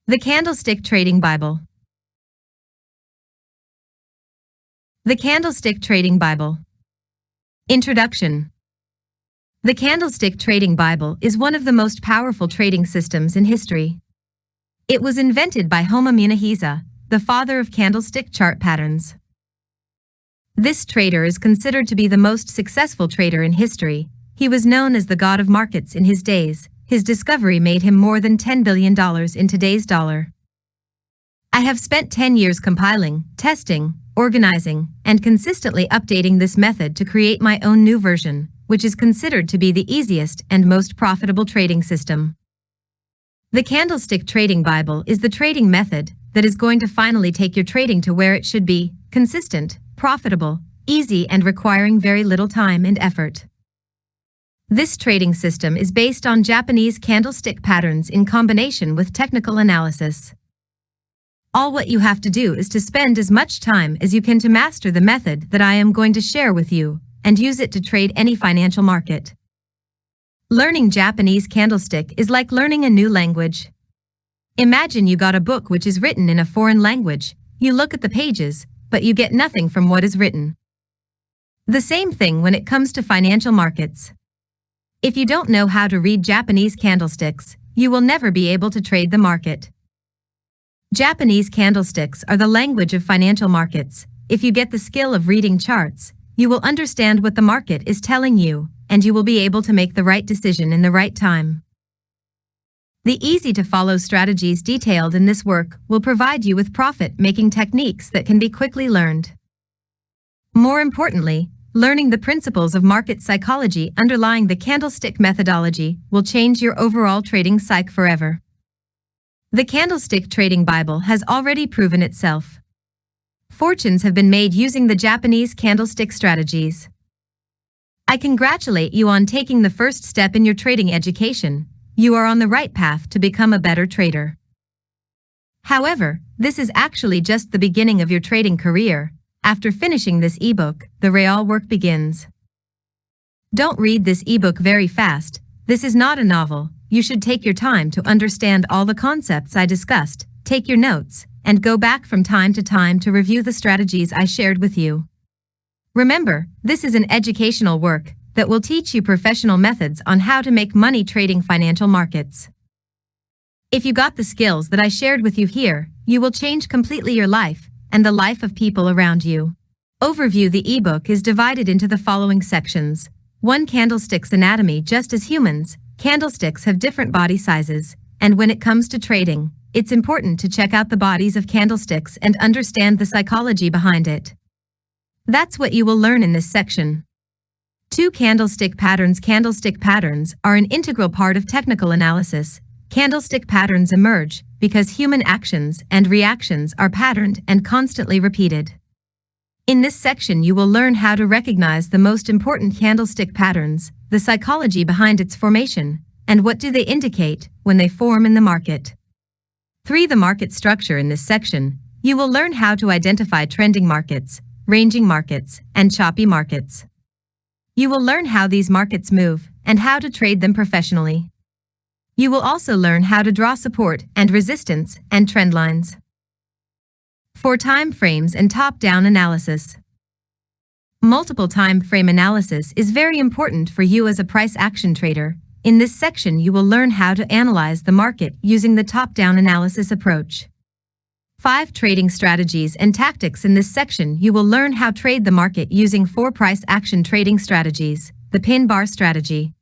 The Candlestick Trading Bible. The Candlestick Trading Bible. Introduction. The Candlestick Trading Bible is one of the most powerful trading systems in history. It was invented by Homo Munahisa, the father of candlestick chart patterns. This trader is considered to be the most successful trader in history. He was known as the god of markets in his days. His discovery made him more than $10 billion in today's dollar. I have spent 10 years compiling, testing, organizing, and consistently updating this method to create my own new version, which is considered to be the easiest and most profitable trading system. The Candlestick Trading Bible is the trading method that is going to finally take your trading to where it should be: consistent, profitable, easy, and requiring very little time and effort. This trading system is based on Japanese candlestick patterns in combination with technical analysis. All what you have to do is to spend as much time as you can to master the method that I am going to share with you, and use it to trade any financial market. Learning Japanese candlestick is like learning a new language. Imagine you got a book which is written in a foreign language. You look at the pages, but you get nothing from what is written. The same thing when it comes to financial markets. If you don't know how to read Japanese candlesticks, you will never be able to trade the market. Japanese candlesticks are the language of financial markets. If you get the skill of reading charts, you will understand what the market is telling you, and you will be able to make the right decision in the right time. The easy-to-follow strategies detailed in this work will provide you with profit-making techniques that can be quickly learned. More importantly, learning the principles of market psychology underlying the candlestick methodology will change your overall trading psyche forever. The Candlestick Trading Bible has already proven itself. Fortunes have been made using the Japanese candlestick strategies. I congratulate you on taking the first step in your trading education. You are on the right path to become a better trader. However, this is actually just the beginning of your trading career. After finishing this ebook, the real work begins. Don't read this ebook very fast. This is not a novel. You should take your time to understand all the concepts I discussed, take your notes, and go back from time to time to review the strategies I shared with you. Remember, this is an educational work that will teach you professional methods on how to make money trading financial markets. If you got the skills that I shared with you here, you will change completely your life and the life of people around you. Overview. The ebook is divided into the following sections. 1. Candlesticks anatomy. Just as humans, candlesticks have different body sizes, and when it comes to trading, it's important to check out the bodies of candlesticks and understand the psychology behind it. That's what you will learn in this section. 2. Candlestick patterns. Candlestick patterns are an integral part of technical analysis. Candlestick patterns emerge because human actions and reactions are patterned and constantly repeated. In this section you will learn how to recognize the most important candlestick patterns, the psychology behind its formation, and what do they indicate when they form in the market. 3. The market structure. In this section, you will learn how to identify trending markets, ranging markets, and choppy markets. You will learn how these markets move and how to trade them professionally. You will also learn how to draw support and resistance and trend lines. 4. Time frames and top-down analysis. Multiple time frame analysis is very important for you as a price action trader. In this section you will learn how to analyze the market using the top-down analysis approach. 5. Trading strategies and tactics. In this section you will learn how to trade the market using 4 price action trading strategies: the pin bar strategy,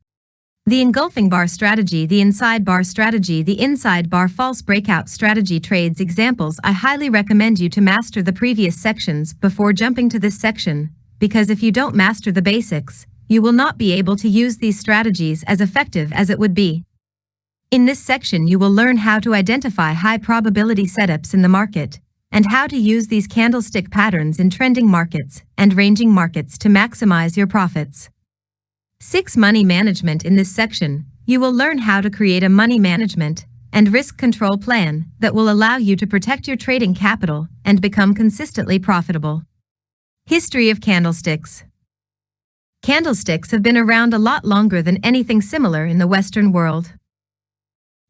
the engulfing bar strategy, the inside bar strategy, the inside bar false breakout strategy. Trades examples. I highly recommend you to master the previous sections before jumping to this section, because if you don't master the basics, you will not be able to use these strategies as effective as it would be. In this section you will learn how to identify high probability setups in the market, and how to use these candlestick patterns in trending markets and ranging markets to maximize your profits. 6. Money management. In this section, you will learn how to create a money management and risk control plan that will allow you to protect your trading capital and become consistently profitable. History of candlesticks. Candlesticks have been around a lot longer than anything similar in the Western world.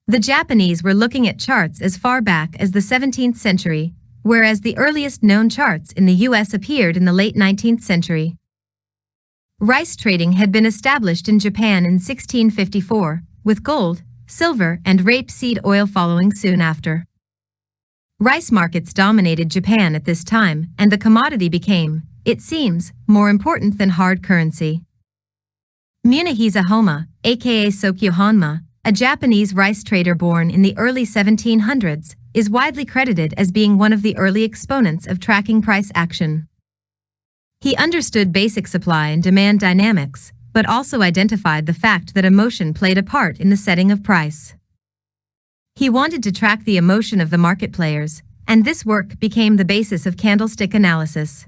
The Japanese were looking at charts as far back as the 17th century, whereas the earliest known charts in the US appeared in the late 19th century. Rice trading had been established in Japan in 1654, with gold, silver, and rapeseed oil following soon after. Rice markets dominated Japan at this time, and the commodity became, it seems, more important than hard currency. Munehisa Homa, aka Sokyo Honma, a Japanese rice trader born in the early 1700s, is widely credited as being one of the early exponents of tracking price action. He understood basic supply and demand dynamics, but also identified the fact that emotion played a part in the setting of price. He wanted to track the emotion of the market players, and this work became the basis of candlestick analysis.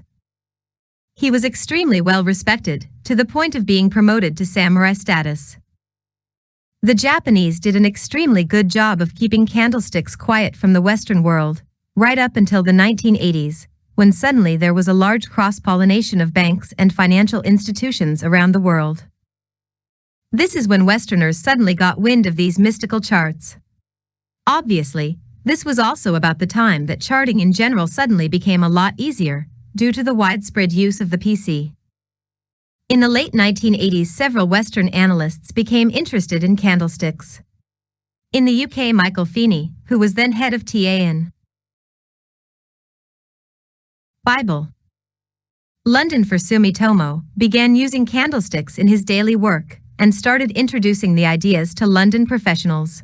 He was extremely well respected, to the point of being promoted to samurai status. The Japanese did an extremely good job of keeping candlesticks quiet from the Western world, right up until the 1980s, when suddenly there was a large cross-pollination of banks and financial institutions around the world. This is when Westerners suddenly got wind of these mystical charts. Obviously, this was also about the time that charting in general suddenly became a lot easier, due to the widespread use of the PC. In the late 1980s, several Western analysts became interested in candlesticks. In the UK, Michael Feeney, who was then head of TAN Bible, London for Sumitomo, began using candlesticks in his daily work and started introducing the ideas to London professionals.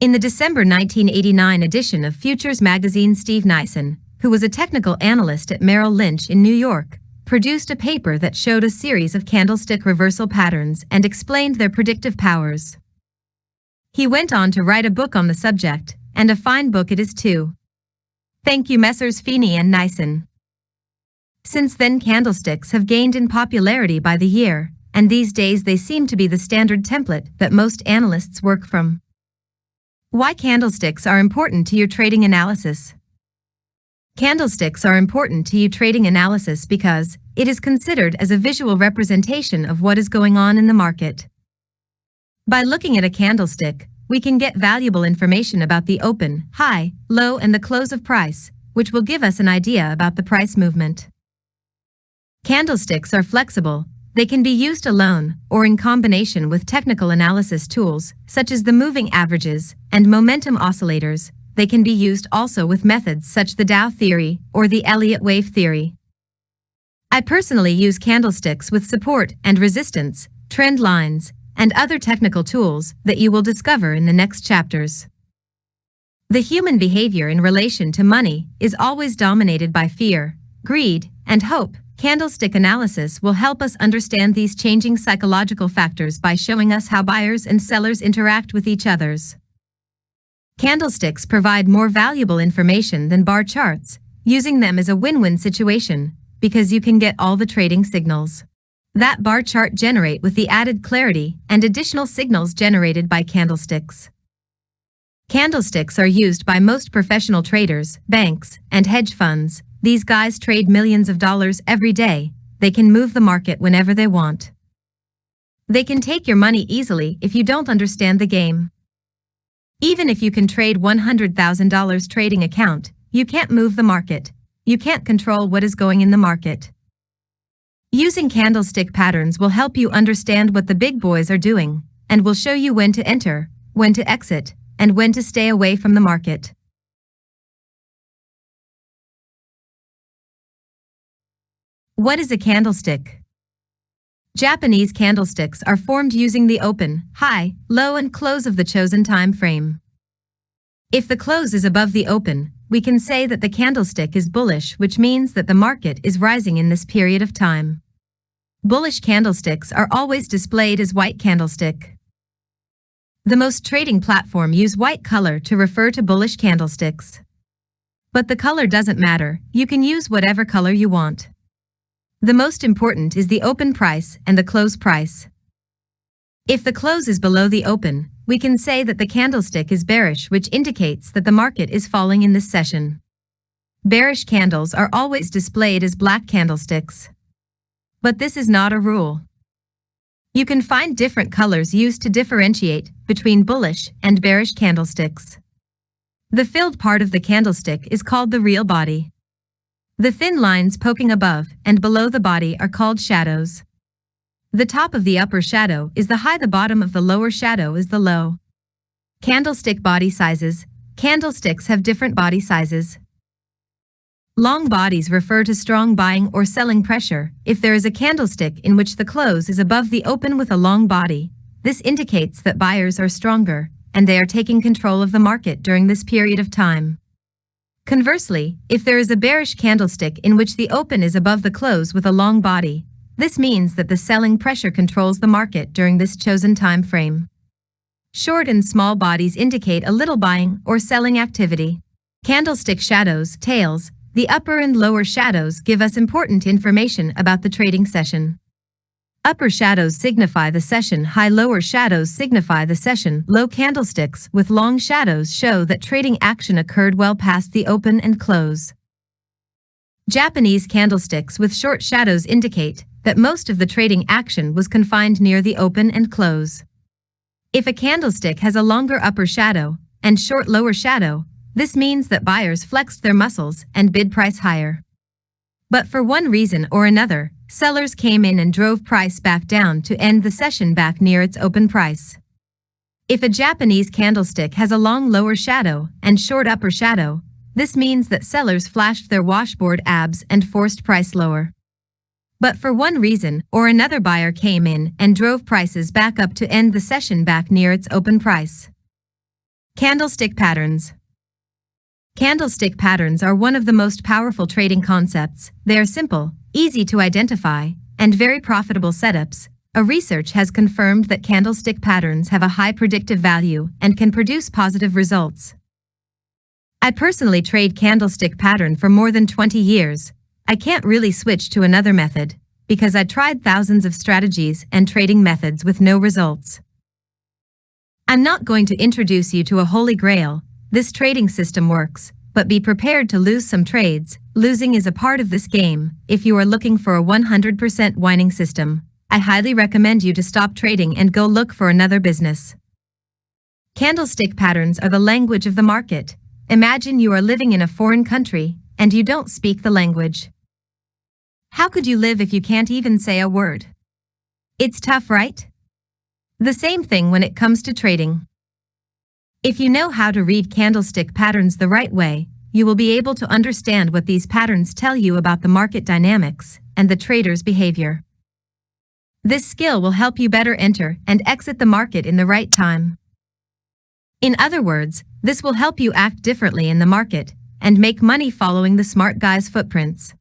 In the December 1989 edition of Futures magazine, Steve Nyson, who was a technical analyst at Merrill Lynch in New York, produced a paper that showed a series of candlestick reversal patterns and explained their predictive powers. He went on to write a book on the subject, and a fine book it is too. Thank you, Messrs. Feeney and Nyson. Since then, candlesticks have gained in popularity by the year, and these days they seem to be the standard template that most analysts work from. Why candlesticks are important to your trading analysis? Candlesticks are important to your trading analysis because it is considered as a visual representation of what is going on in the market. By looking at a candlestick, we can get valuable information about the open, high, low, and the close of price, which will give us an idea about the price movement. Candlesticks are flexible. They can be used alone or in combination with technical analysis tools, such as the moving averages and momentum oscillators. They can be used also with methods such as the Dow theory or the Elliott wave theory. I personally use candlesticks with support and resistance, trend lines, and other technical tools that you will discover in the next chapters. The human behavior in relation to money is always dominated by fear, greed, and hope. Candlestick analysis will help us understand these changing psychological factors by showing us how buyers and sellers interact with each other. Candlesticks provide more valuable information than bar charts. Using them is a win-win situation, because you can get all the trading signals that bar chart generate with the added clarity and additional signals generated by candlesticks. Candlesticks are used by most professional traders, banks, and hedge funds. These guys trade millions of dollars every day. They can move the market whenever they want. They can take your money easily if you don't understand the game. Even if you can trade $100,000 trading account, you can't move the market. You can't control what is going in the market. Using candlestick patterns will help you understand what the big boys are doing, and will show you when to enter, when to exit, and when to stay away from the market. What is a candlestick? Japanese candlesticks are formed using the open, high, low, and close of the chosen time frame. If the close is above the open, we can say that the candlestick is bullish, which means that the market is rising in this period of time. Bullish candlesticks are always displayed as white candlestick. The most trading platform use white color to refer to bullish candlesticks. But the color doesn't matter, you can use whatever color you want. The most important is the open price and the close price. If the close is below the open, we can say that the candlestick is bearish, which indicates that the market is falling in this session. Bearish candles are always displayed as black candlesticks. But this is not a rule. You can find different colors used to differentiate between bullish and bearish candlesticks. The filled part of the candlestick is called the real body. The thin lines poking above and below the body are called shadows. The top of the upper shadow is the high, the bottom of the lower shadow is the low. Candlestick body sizes. Candlesticks have different body sizes. Long bodies refer to strong buying or selling pressure. If there is a candlestick in which the close is above the open with a long body, this indicates that buyers are stronger, and they are taking control of the market during this period of time. Conversely, if there is a bearish candlestick in which the open is above the close with a long body, this means that the selling pressure controls the market during this chosen time frame. Short and small bodies indicate a little buying or selling activity. Candlestick shadows, tails. The upper and lower shadows give us important information about the trading session. Upper shadows signify the session high, lower shadows signify the session low. Candlesticks with long shadows show that trading action occurred well past the open and close. Japanese candlesticks with short shadows indicate that most of the trading action was confined near the open and close. If a candlestick has a longer upper shadow and short lower shadow, this means that buyers flexed their muscles and bid price higher. But for one reason or another, sellers came in and drove price back down to end the session back near its open price. If a Japanese candlestick has a long lower shadow and short upper shadow, this means that sellers flashed their washboard abs and forced price lower. But for one reason or another, buyer came in and drove prices back up to end the session back near its open price. Candlestick patterns. Candlestick patterns are one of the most powerful trading concepts. They are simple, easy to identify, and very profitable setups. A research has confirmed that candlestick patterns have a high predictive value and can produce positive results. I personally trade candlestick pattern for more than 20 years. I can't really switch to another method because I tried thousands of strategies and trading methods with no results. I'm not going to introduce you to a holy grail. This trading system works, but be prepared to lose some trades. Losing is a part of this game. If you are looking for a 100% winning system, I highly recommend you to stop trading and go look for another business. Candlestick patterns are the language of the market. Imagine you are living in a foreign country and you don't speak the language. How could you live if you can't even say a word? It's tough, right? The same thing when it comes to trading. If you know how to read candlestick patterns the right way, you will be able to understand what these patterns tell you about the market dynamics and the trader's behavior. This skill will help you better enter and exit the market in the right time. In other words, this will help you act differently in the market and make money following the smart guy's footprints.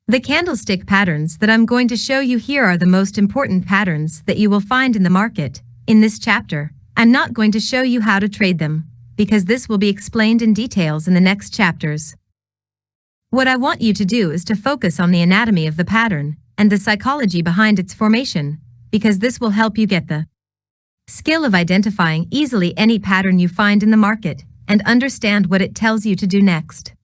The candlestick patterns that I'm going to show you here are the most important patterns that you will find in the market. In this chapter, I'm not going to show you how to trade them, because this will be explained in details in the next chapters. What I want you to do is to focus on the anatomy of the pattern and the psychology behind its formation, because this will help you get the skill of identifying easily any pattern you find in the market and understand what it tells you to do next.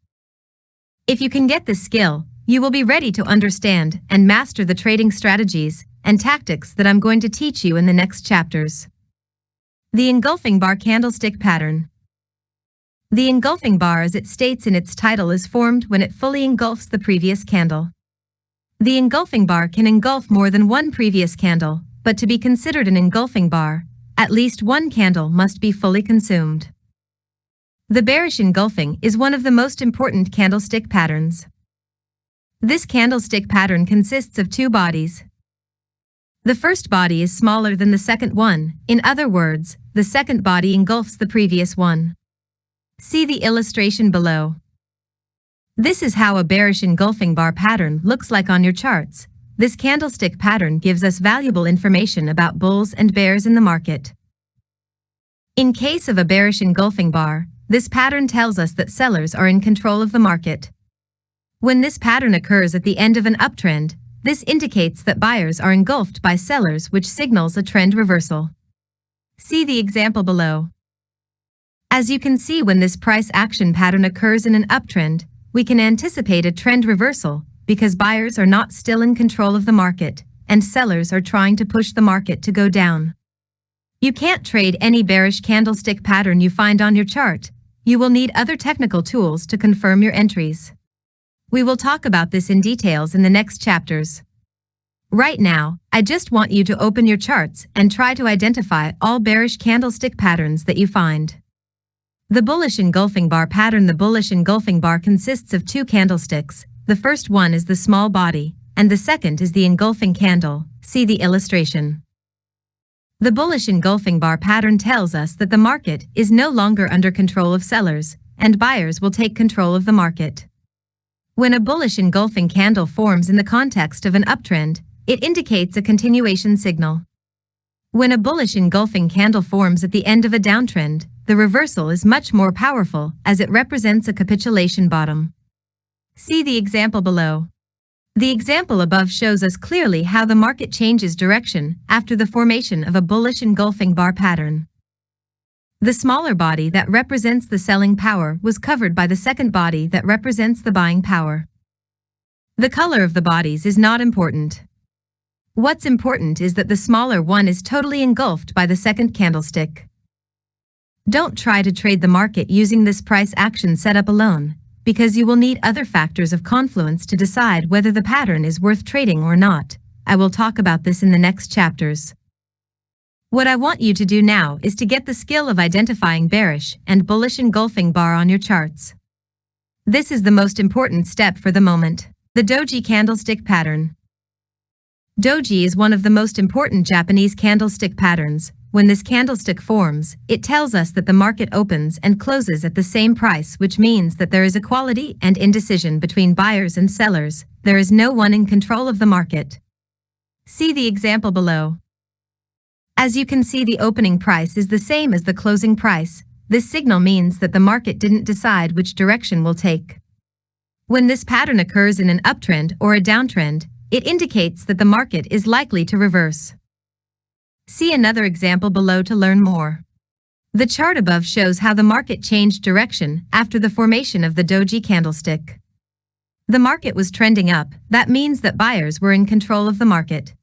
If you can get this skill, you will be ready to understand and master the trading strategies and tactics that I'm going to teach you in the next chapters. The engulfing bar candlestick pattern. The engulfing bar, as it states in its title, is formed when it fully engulfs the previous candle. The engulfing bar can engulf more than one previous candle, but to be considered an engulfing bar, at least one candle must be fully consumed. The bearish engulfing is one of the most important candlestick patterns. This candlestick pattern consists of two bodies. The first body is smaller than the second one. In other words, the second body engulfs the previous one. See the illustration below. This is how a bearish engulfing bar pattern looks like on your charts. This candlestick pattern gives us valuable information about bulls and bears in the market. In case of a bearish engulfing bar, this pattern tells us that sellers are in control of the market. When this pattern occurs at the end of an uptrend, this indicates that buyers are engulfed by sellers, which signals a trend reversal. See the example below. As you can see, when this price action pattern occurs in an uptrend, we can anticipate a trend reversal because buyers are not still in control of the market. and sellers are trying to push the market to go down. You can't trade any bearish candlestick pattern you find on your chart. You will need other technical tools to confirm your entries. We will talk about this in details in the next chapters. Right now, I just want you to open your charts and try to identify all bearish candlestick patterns that you find. The bullish engulfing bar pattern. The bullish engulfing bar consists of two candlesticks. The first one is the small body, and the second is the engulfing candle. See the illustration. The bullish engulfing bar pattern tells us that the market is no longer under control of sellers, and buyers will take control of the market. When a bullish engulfing candle forms in the context of an uptrend, it indicates a continuation signal. When a bullish engulfing candle forms at the end of a downtrend, the reversal is much more powerful as it represents a capitulation bottom. See the example below. The example above shows us clearly how the market changes direction after the formation of a bullish engulfing bar pattern. The smaller body that represents the selling power was covered by the second body that represents the buying power. The color of the bodies is not important. What's important is that the smaller one is totally engulfed by the second candlestick. Don't try to trade the market using this price action setup alone, because you will need other factors of confluence to decide whether the pattern is worth trading or not. I will talk about this in the next chapters. What I want you to do now is to get the skill of identifying bearish and bullish engulfing bar on your charts. This is the most important step for the moment. The doji candlestick pattern. Doji is one of the most important Japanese candlestick patterns. When this candlestick forms, it tells us that the market opens and closes at the same price, which means that there is equality and indecision between buyers and sellers. There is no one in control of the market. See the example below. As you can see, the opening price is the same as the closing price. This signal means that the market didn't decide which direction will take. When this pattern occurs in an uptrend or a downtrend, it indicates that the market is likely to reverse. See another example below to learn more. The chart above shows how the market changed direction after the formation of the doji candlestick. The market was trending up. That means that buyers were in control of the market.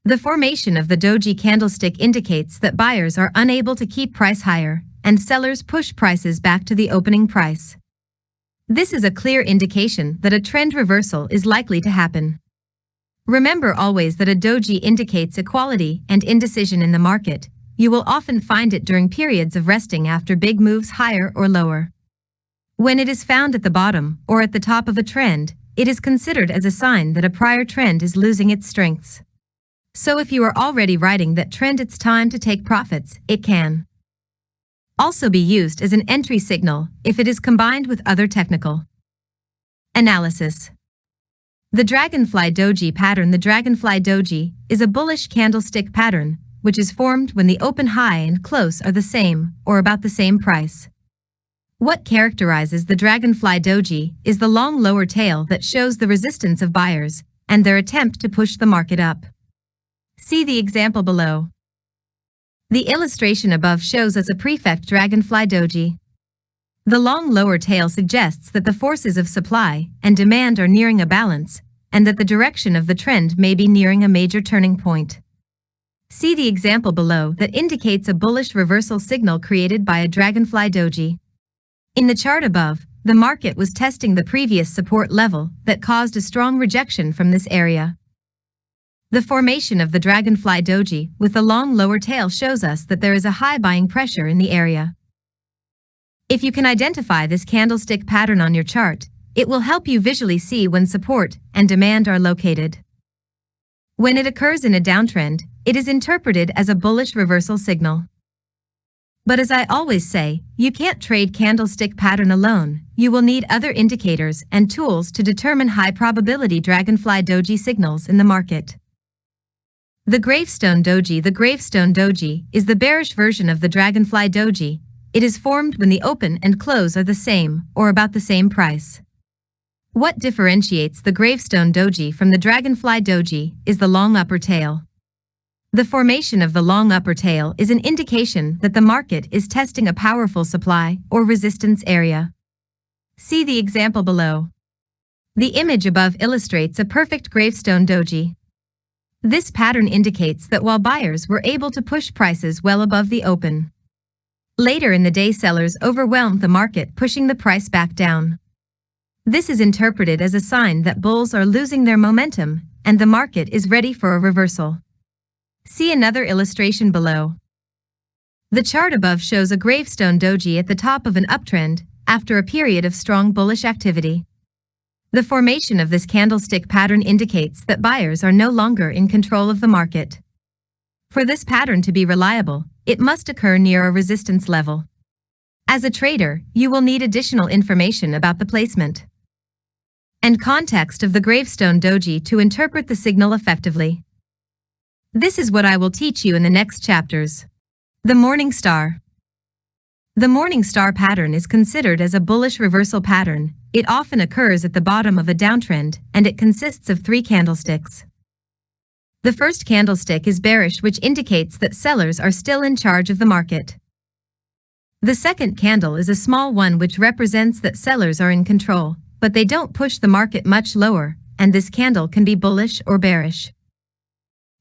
The formation of the doji candlestick indicates that buyers are unable to keep price higher, and sellers push prices back to the opening price. This is a clear indication that a trend reversal is likely to happen. Remember always that a doji indicates equality and indecision in the market. You will often find it during periods of resting after big moves higher or lower. When it is found at the bottom or at the top of a trend, it is considered as a sign that a prior trend is losing its strengths. So if you are already riding that trend, it's time to take profits. It can also be used as an entry signal if it is combined with other technical analysis. The Dragonfly Doji pattern. The Dragonfly Doji is a bullish candlestick pattern, which is formed when the open high and close are the same or about the same price. What characterizes the Dragonfly Doji is the long lower tail that shows the resistance of buyers and their attempt to push the market up. See the example below. The illustration above shows us a perfect Dragonfly Doji. The long lower tail suggests that the forces of supply and demand are nearing a balance, and that the direction of the trend may be nearing a major turning point. See the example below that indicates a bullish reversal signal created by a Dragonfly Doji. In the chart above, the market was testing the previous support level that caused a strong rejection from this area. The formation of the Dragonfly Doji with the long lower tail shows us that there is a high buying pressure in the area. If you can identify this candlestick pattern on your chart, it will help you visually see when support and demand are located. When it occurs in a downtrend, it is interpreted as a bullish reversal signal. But as I always say, you can't trade candlestick pattern alone. You will need other indicators and tools to determine high probability Dragonfly Doji signals in the market. The Gravestone Doji. The Gravestone Doji is the bearish version of the Dragonfly Doji. It is formed when the open and close are the same or about the same price. What differentiates the Gravestone Doji from the Dragonfly Doji is the long upper tail. The formation of the long upper tail is an indication that the market is testing a powerful supply or resistance area. See the example below. The image above illustrates a perfect Gravestone Doji. This pattern indicates that while buyers were able to push prices well above the open, later in the day sellers overwhelmed the market, pushing the price back down. This is interpreted as a sign that bulls are losing their momentum and the market is ready for a reversal. See another illustration below. The chart above shows a gravestone doji at the top of an uptrend after a period of strong bullish activity. The formation of this candlestick pattern indicates that buyers are no longer in control of the market. For this pattern to be reliable, it must occur near a resistance level. As a trader, you will need additional information about the placement and context of the gravestone doji to interpret the signal effectively. This is what I will teach you in the next chapters. The morning star. The morning star pattern is considered as a bullish reversal pattern. It often occurs at the bottom of a downtrend, and it consists of 3 candlesticks. The first candlestick is bearish, which indicates that sellers are still in charge of the market. The second candle is a small one, which represents that sellers are in control, but they don't push the market much lower, and this candle can be bullish or bearish.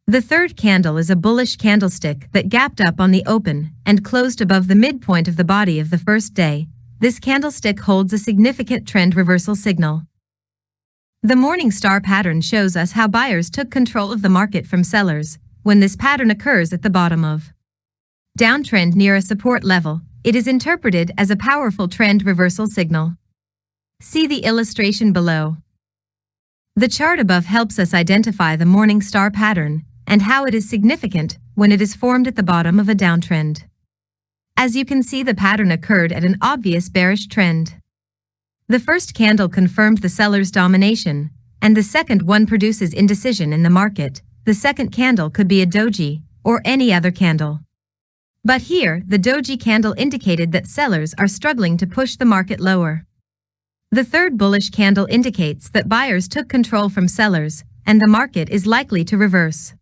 The third candle is a bullish candlestick that gapped up on the open and closed above the midpoint of the body of the first day. This candlestick holds a significant trend reversal signal. The morning star pattern shows us how buyers took control of the market from sellers. When this pattern occurs at the bottom of downtrend near a support level, it is interpreted as a powerful trend reversal signal. See the illustration below. The chart above helps us identify the morning star pattern and how it is significant when it is formed at the bottom of a downtrend. As you can see, the pattern occurred at an obvious bearish trend. The first candle confirmed the seller's domination, and the second one produces indecision in the market. The second candle could be a doji or any other candle. But here, the doji candle indicated that sellers are struggling to push the market lower. The third bullish candle indicates that buyers took control from sellers, and the market is likely to reverse.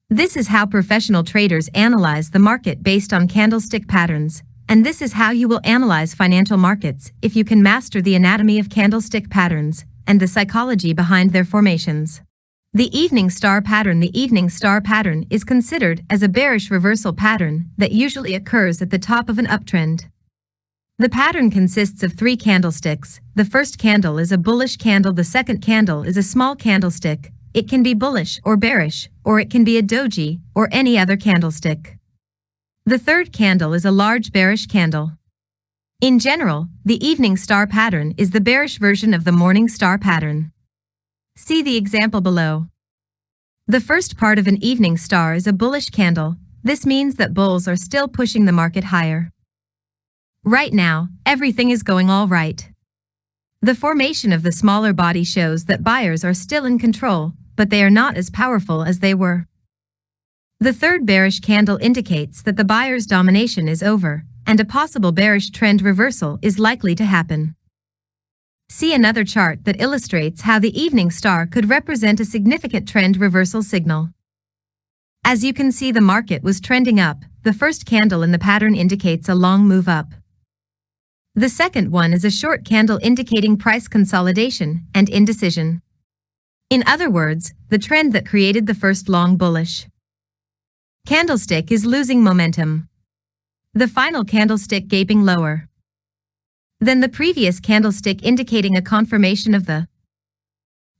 This is how professional traders analyze the market based on candlestick patterns, and this is how you will analyze financial markets if you can master the anatomy of candlestick patterns and the psychology behind their formations. The evening star pattern. The evening star pattern is considered as a bearish reversal pattern that usually occurs at the top of an uptrend. The pattern consists of 3 candlesticks. The first candle is a bullish candle. The second candle is a small candlestick. It can be bullish or bearish, or it can be a doji or any other candlestick. The third candle is a large bearish candle. In general, the evening star pattern is the bearish version of the morning star pattern. See the example below. The first part of an evening star is a bullish candle. This means that bulls are still pushing the market higher. Right now, everything is going all right. The formation of the smaller body shows that buyers are still in control, but they are not as powerful as they were. The third bearish candle indicates that the buyer's domination is over, and a possible bearish trend reversal is likely to happen. See another chart that illustrates how the evening star could represent a significant trend reversal signal. As you can see, the market was trending up. The first candle in the pattern indicates a long move up. The second one is a short candle indicating price consolidation and indecision. In other words, the trend that created the first long bullish candlestick is losing momentum. The final candlestick gaping lower than the previous candlestick, indicating a confirmation of the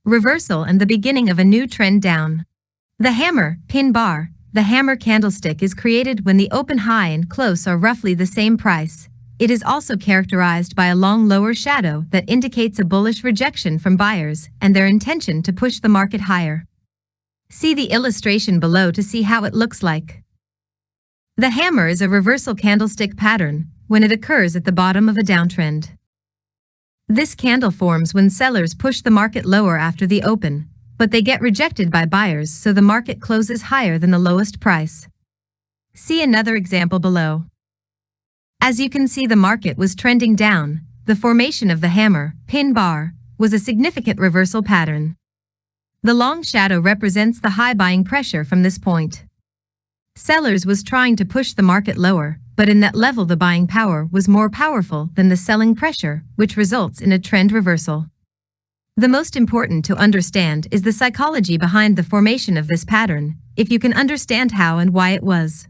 reversal and the beginning of a new trend down. The hammer, pin bar. The hammer candlestick is created when the open high and close are roughly the same price. It is also characterized by a long lower shadow that indicates a bullish rejection from buyers and their intention to push the market higher. See the illustration below to see how it looks like. The hammer is a reversal candlestick pattern when it occurs at the bottom of a downtrend. This candle forms when sellers push the market lower after the open, but they get rejected by buyers, so the market closes higher than the lowest price. See another example below. As you can see, the market was trending down. The formation of the hammer, pin bar, was a significant reversal pattern. The long shadow represents the high buying pressure from this point. Sellers was trying to push the market lower, but in that level the buying power was more powerful than the selling pressure, which results in a trend reversal. The most important to understand is the psychology behind the formation of this pattern. If you can understand how and why it was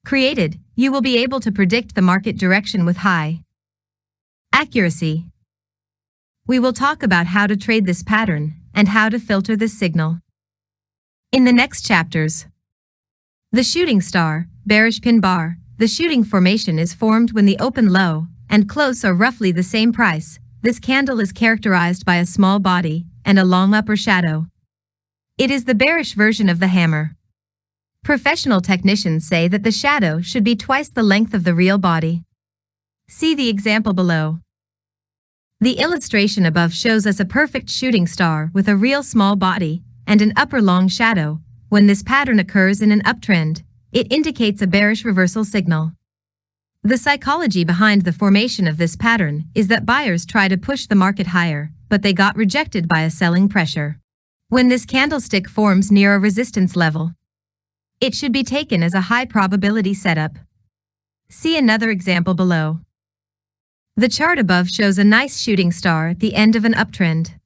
created, you will be able to predict the market direction with high accuracy. We will talk about how to trade this pattern and how to filter this signal in the next chapters. The shooting star, bearish pin bar. The shooting formation is formed when the open low and close are roughly the same price. This candle is characterized by a small body and a long upper shadow. It is the bearish version of the hammer. Professional technicians say that the shadow should be twice the length of the real body. See the example below. The illustration above shows us a perfect shooting star with a real small body and an upper long shadow. When this pattern occurs in an uptrend, it indicates a bearish reversal signal. The psychology behind the formation of this pattern is that buyers try to push the market higher, but they got rejected by a selling pressure. When this candlestick forms near a resistance level, it should be taken as a high probability setup. See another example below. The chart above shows a nice shooting star at the end of an uptrend.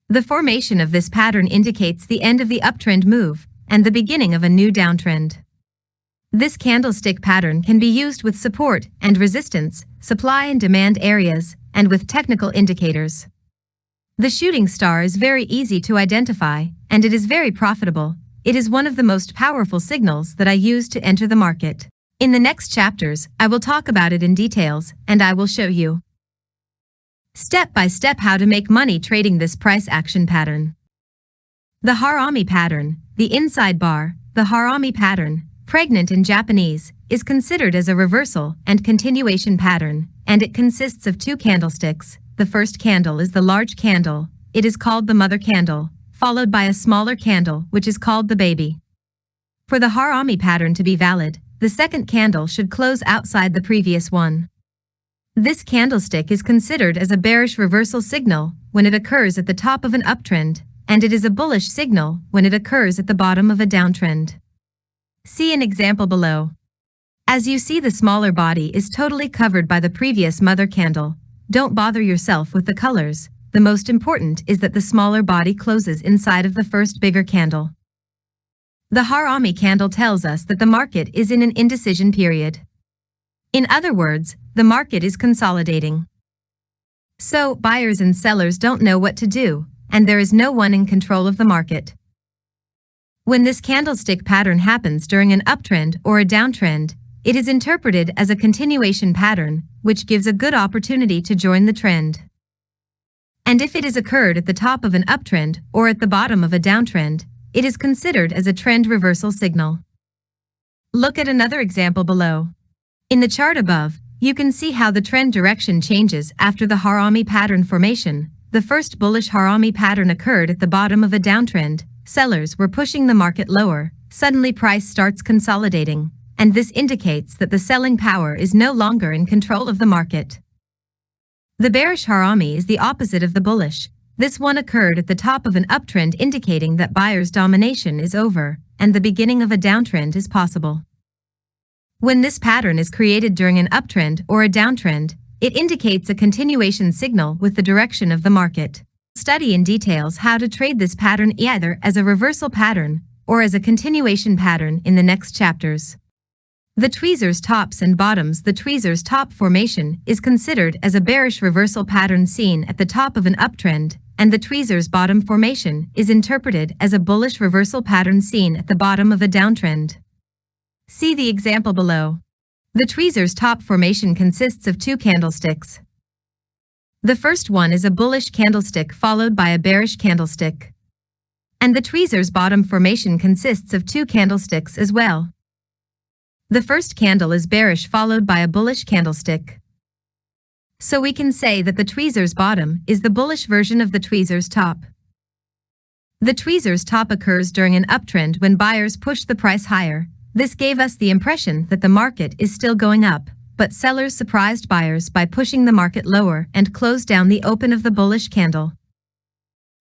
The formation of this pattern indicates the end of the uptrend move and the beginning of a new downtrend. This candlestick pattern can be used with support and resistance, supply and demand areas, and with technical indicators. The shooting star is very easy to identify, and it is very profitable. It is one of the most powerful signals that I use to enter the market. In the next chapters, I will talk about it in details, and I will show you step by step how to make money trading this price action pattern. The Harami pattern, the inside bar, the Harami pattern, pregnant in Japanese, is considered as a reversal and continuation pattern, and it consists of two candlesticks. The first candle is the large candle. It is called the mother candle, followed by a smaller candle which is called the baby. For the Harami pattern to be valid, the second candle should close outside the previous one. This candlestick is considered as a bearish reversal signal when it occurs at the top of an uptrend, and it is a bullish signal when it occurs at the bottom of a downtrend. See an example below. As you see, the smaller body is totally covered by the previous mother candle. Don't bother yourself with the colors. The most important is that the smaller body closes inside of the first bigger candle. The Harami candle tells us that the market is in an indecision period. In other words, the market is consolidating. So, buyers and sellers don't know what to do, and there is no one in control of the market. When this candlestick pattern happens during an uptrend or a downtrend, it is interpreted as a continuation pattern, which gives a good opportunity to join the trend. And if it has occurred at the top of an uptrend or at the bottom of a downtrend, it is considered as a trend reversal signal. Look at another example below. In the chart above, you can see how the trend direction changes after the Harami pattern formation. The first bullish Harami pattern occurred at the bottom of a downtrend. Sellers were pushing the market lower. Suddenly price starts consolidating, and this indicates that the selling power is no longer in control of the market. The bearish Harami is the opposite of the bullish. This one occurred at the top of an uptrend, indicating that buyers' domination is over and the beginning of a downtrend is possible. When this pattern is created during an uptrend or a downtrend, it indicates a continuation signal with the direction of the market. Study in details how to trade this pattern either as a reversal pattern or as a continuation pattern in the next chapters. The tweezers tops and bottoms. The tweezers top formation is considered as a bearish reversal pattern seen at the top of an uptrend, and the tweezers bottom formation is interpreted as a bullish reversal pattern seen at the bottom of a downtrend. See the example below. The tweezers top formation consists of two candlesticks. The first one is a bullish candlestick followed by a bearish candlestick. And the tweezers bottom formation consists of two candlesticks as well. The first candle is bearish followed by a bullish candlestick. So we can say that the tweezers bottom is the bullish version of the tweezers top. The tweezers top occurs during an uptrend when buyers push the price higher. This gave us the impression that the market is still going up, but sellers surprised buyers by pushing the market lower and closed down the open of the bullish candle.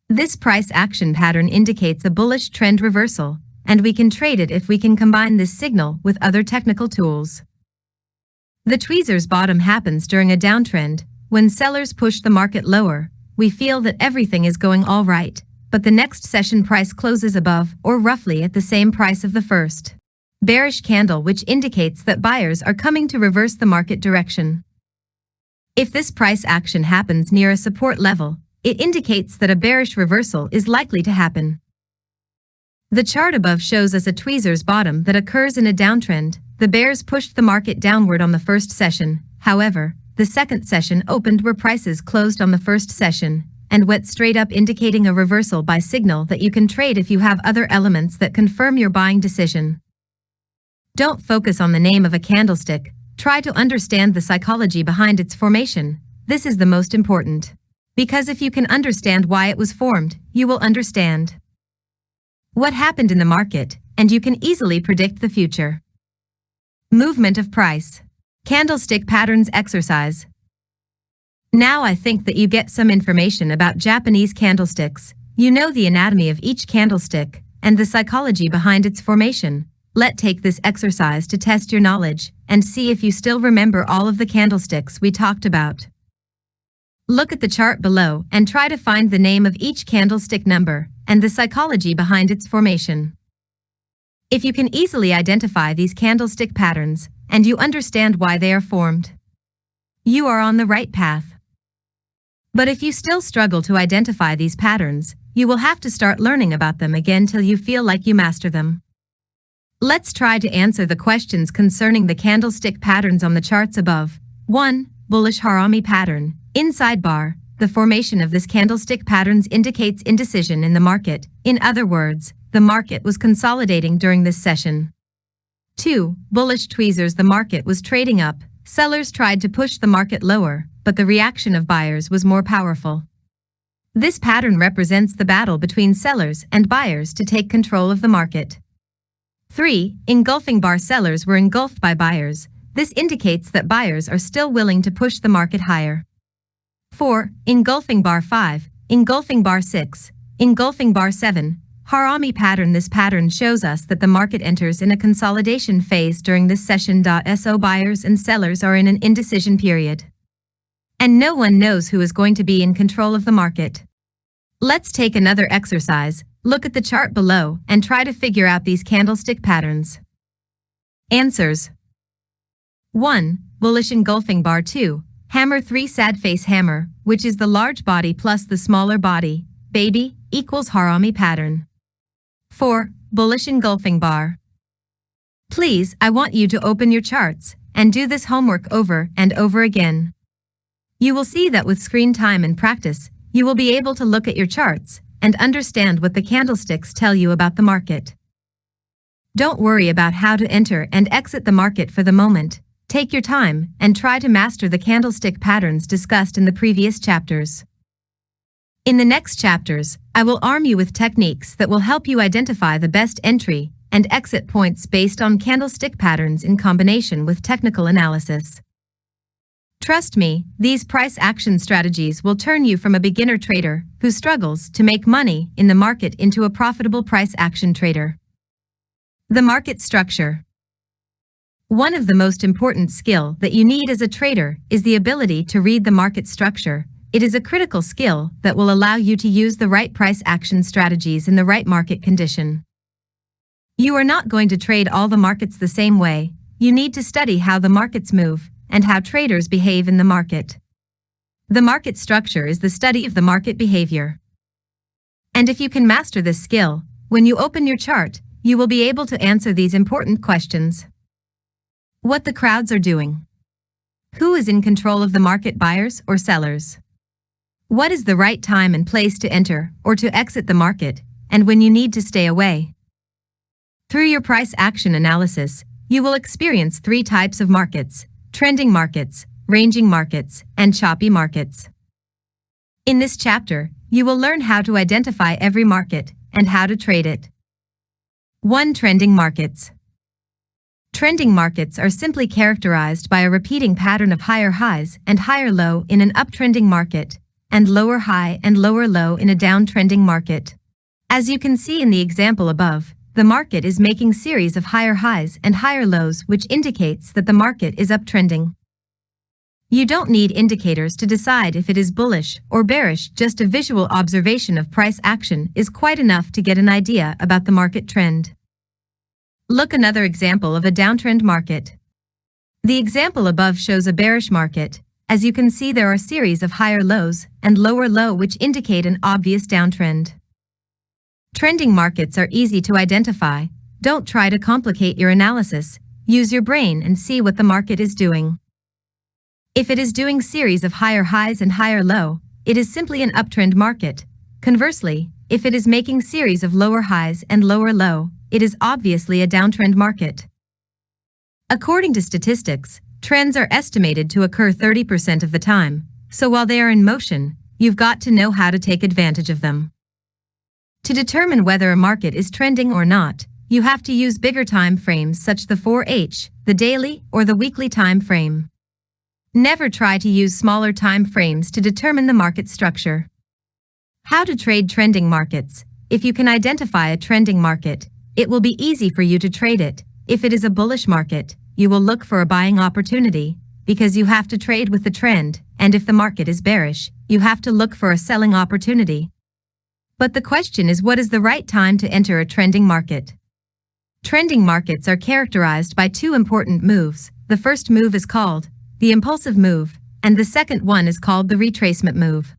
This price action pattern indicates a bullish trend reversal, and we can trade it if we can combine this signal with other technical tools. The tweezers bottom happens during a downtrend when sellers push the market lower we feel that everything is going all right, but the next session price closes above or roughly at the same price of the first bearish candle, which indicates that buyers are coming to reverse the market direction. If this price action happens near a support level, it indicates that a bearish reversal is likely to happen. The chart above shows us a tweezer's bottom that occurs in a downtrend. The bears pushed the market downward on the first session. However, the second session opened where prices closed on the first session and went straight up, indicating a reversal buy signal that you can trade if you have other elements that confirm your buying decision. Don't focus on the name of a candlestick. Try to understand the psychology behind its formation. This is the most important. Because if you can understand why it was formed, you will understand what happened in the market, and you can easily predict the future. Movement of price. Candlestick patterns exercise. Now I think that you get some information about Japanese candlesticks. You know the anatomy of each candlestick and the psychology behind its formation. Let's take this exercise to test your knowledge and see if you still remember all of the candlesticks we talked about. Look at the chart below and try to find the name of each candlestick number and the psychology behind its formation. If you can easily identify these candlestick patterns and you understand why they are formed, you are on the right path. But if you still struggle to identify these patterns, you will have to start learning about them again till you feel like you master them. Let's try to answer the questions concerning the candlestick patterns on the charts above. 1. Bullish Harami pattern. Inside bar, the formation of this candlestick patterns indicates indecision in the market. In other words, the market was consolidating during this session. 2. Bullish tweezers. The market was trading up. Sellers tried to push the market lower, but the reaction of buyers was more powerful. This pattern represents the battle between sellers and buyers to take control of the market. 3. Engulfing bar. Sellers were engulfed by buyers. This indicates that buyers are still willing to push the market higher. 4. Engulfing bar. 5. Engulfing bar. 6. Engulfing bar. 7. Harami pattern. This pattern shows us that the market enters in a consolidation phase during this session. So buyers and sellers are in an indecision period, and no one knows who is going to be in control of the market. Let's take another exercise. Look at the chart below and try to figure out these candlestick patterns. Answers. 1. Bullish engulfing bar. 2. Hammer. 3. Sad face hammer, which is the large body plus the smaller body, baby, equals Harami pattern. 4. Bullish engulfing bar. Please, I want you to open your charts and do this homework over and over again. You will see that with screen time and practice, you will be able to look at your charts and understand what the candlesticks tell you about the market. Don't worry about how to enter and exit the market for the moment. Take your time and try to master the candlestick patterns discussed in the previous chapters. In the next chapters, I will arm you with techniques that will help you identify the best entry and exit points based on candlestick patterns in combination with technical analysis. Trust me, these price action strategies will turn you from a beginner trader who struggles to make money in the market into a profitable price action trader. The market structure. One of the most important skill that you need as a trader is the ability to read the market structure. It is a critical skill that will allow you to use the right price action strategies in the right market condition. You are not going to trade all the markets the same way. You need to study how the markets move and how traders behave in the market. The market structure is the study of the market behavior. And if you can master this skill, when you open your chart, you will be able to answer these important questions. What the crowds are doing. Who is in control of the market, buyers or sellers? What is the right time and place to enter or to exit the market, and when you need to stay away? Through your price action analysis, you will experience 3 types of markets: trending markets, ranging markets, and choppy markets. In this chapter, you will learn how to identify every market and how to trade it. 1. Trending markets. Trending markets are simply characterized by a repeating pattern of higher highs and higher low in an uptrending market, and lower high and lower low in a downtrending market. As you can see in the example above, the market is making series of higher highs and higher lows, which indicates that the market is uptrending. You don't need indicators to decide if it is bullish or bearish, just a visual observation of price action is quite enough to get an idea about the market trend. Look, another example of a downtrend market. The example above shows a bearish market. As you can see, there are a series of higher lows and lower low which indicate an obvious downtrend. Trending markets are easy to identify. Don't try to complicate your analysis. Use your brain and see what the market is doing. If it is doing series of higher highs and higher low, it is simply an uptrend market. Conversely, if it is making series of lower highs and lower low, it is obviously a downtrend market. According to statistics, trends are estimated to occur 30% of the time, so while they are in motion, you've got to know how to take advantage of them. To determine whether a market is trending or not, you have to use bigger time frames such the 4H, the daily, or the weekly time frame. Never try to use smaller time frames to determine the market structure. How to trade trending markets. If you can identify a trending market, it will be easy for you to trade it. If it is a bullish market, you will look for a buying opportunity, because you have to trade with the trend, and if the market is bearish, you have to look for a selling opportunity. But the question is, what is the right time to enter a trending market? Trending markets are characterized by two important moves. The first move is called the impulsive move, and the second one is called the retracement move.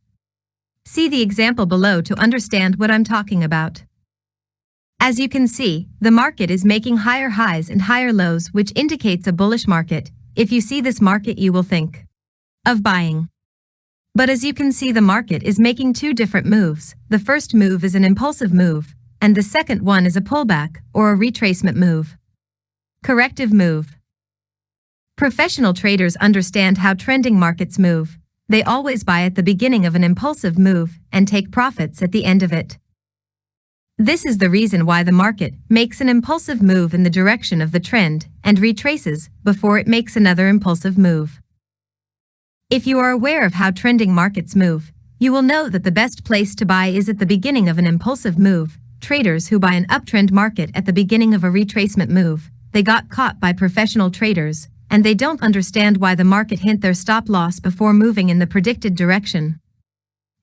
See the example below to understand what I'm talking about. As you can see, the market is making higher highs and higher lows, which indicates a bullish market. If you see this market, you will think of buying. But as you can see, the market is making two different moves. The first move is an impulsive move, and the second one is a pullback or a retracement move. Corrective move. Professional traders understand how trending markets move. They always buy at the beginning of an impulsive move and take profits at the end of it. This is the reason why the market makes an impulsive move in the direction of the trend and retraces before it makes another impulsive move. If you are aware of how trending markets move, you will know that the best place to buy is at the beginning of an impulsive move. Traders who buy an uptrend market at the beginning of a retracement move, they got caught by professional traders, and they don't understand why the market hit their stop loss before moving in the predicted direction.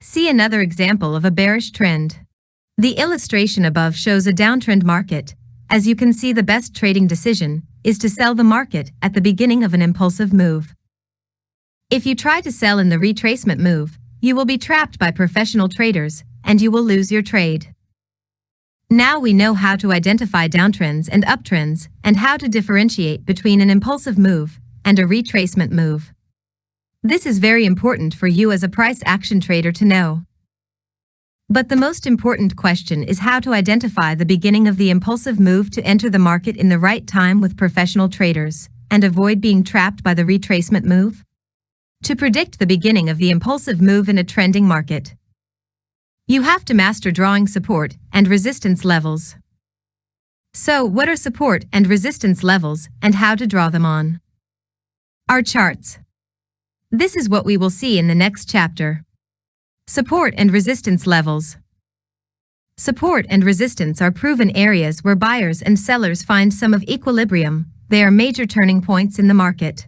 See another example of a bearish trend. The illustration above shows a downtrend market. As you can see, the best trading decision is to sell the market at the beginning of an impulsive move. If you try to sell in the retracement move, you will be trapped by professional traders, and you will lose your trade. Now we know how to identify downtrends and uptrends, and how to differentiate between an impulsive move and a retracement move. This is very important for you as a price action trader to know. But the most important question is how to identify the beginning of the impulsive move to enter the market in the right time with professional traders, and avoid being trapped by the retracement move. To predict the beginning of the impulsive move in a trending market, you have to master drawing support and resistance levels. So, what are support and resistance levels, and how to draw them on our charts? This is what we will see in the next chapter. Support and resistance levels. Support and resistance are proven areas where buyers and sellers find some of equilibrium. They are major turning points in the market.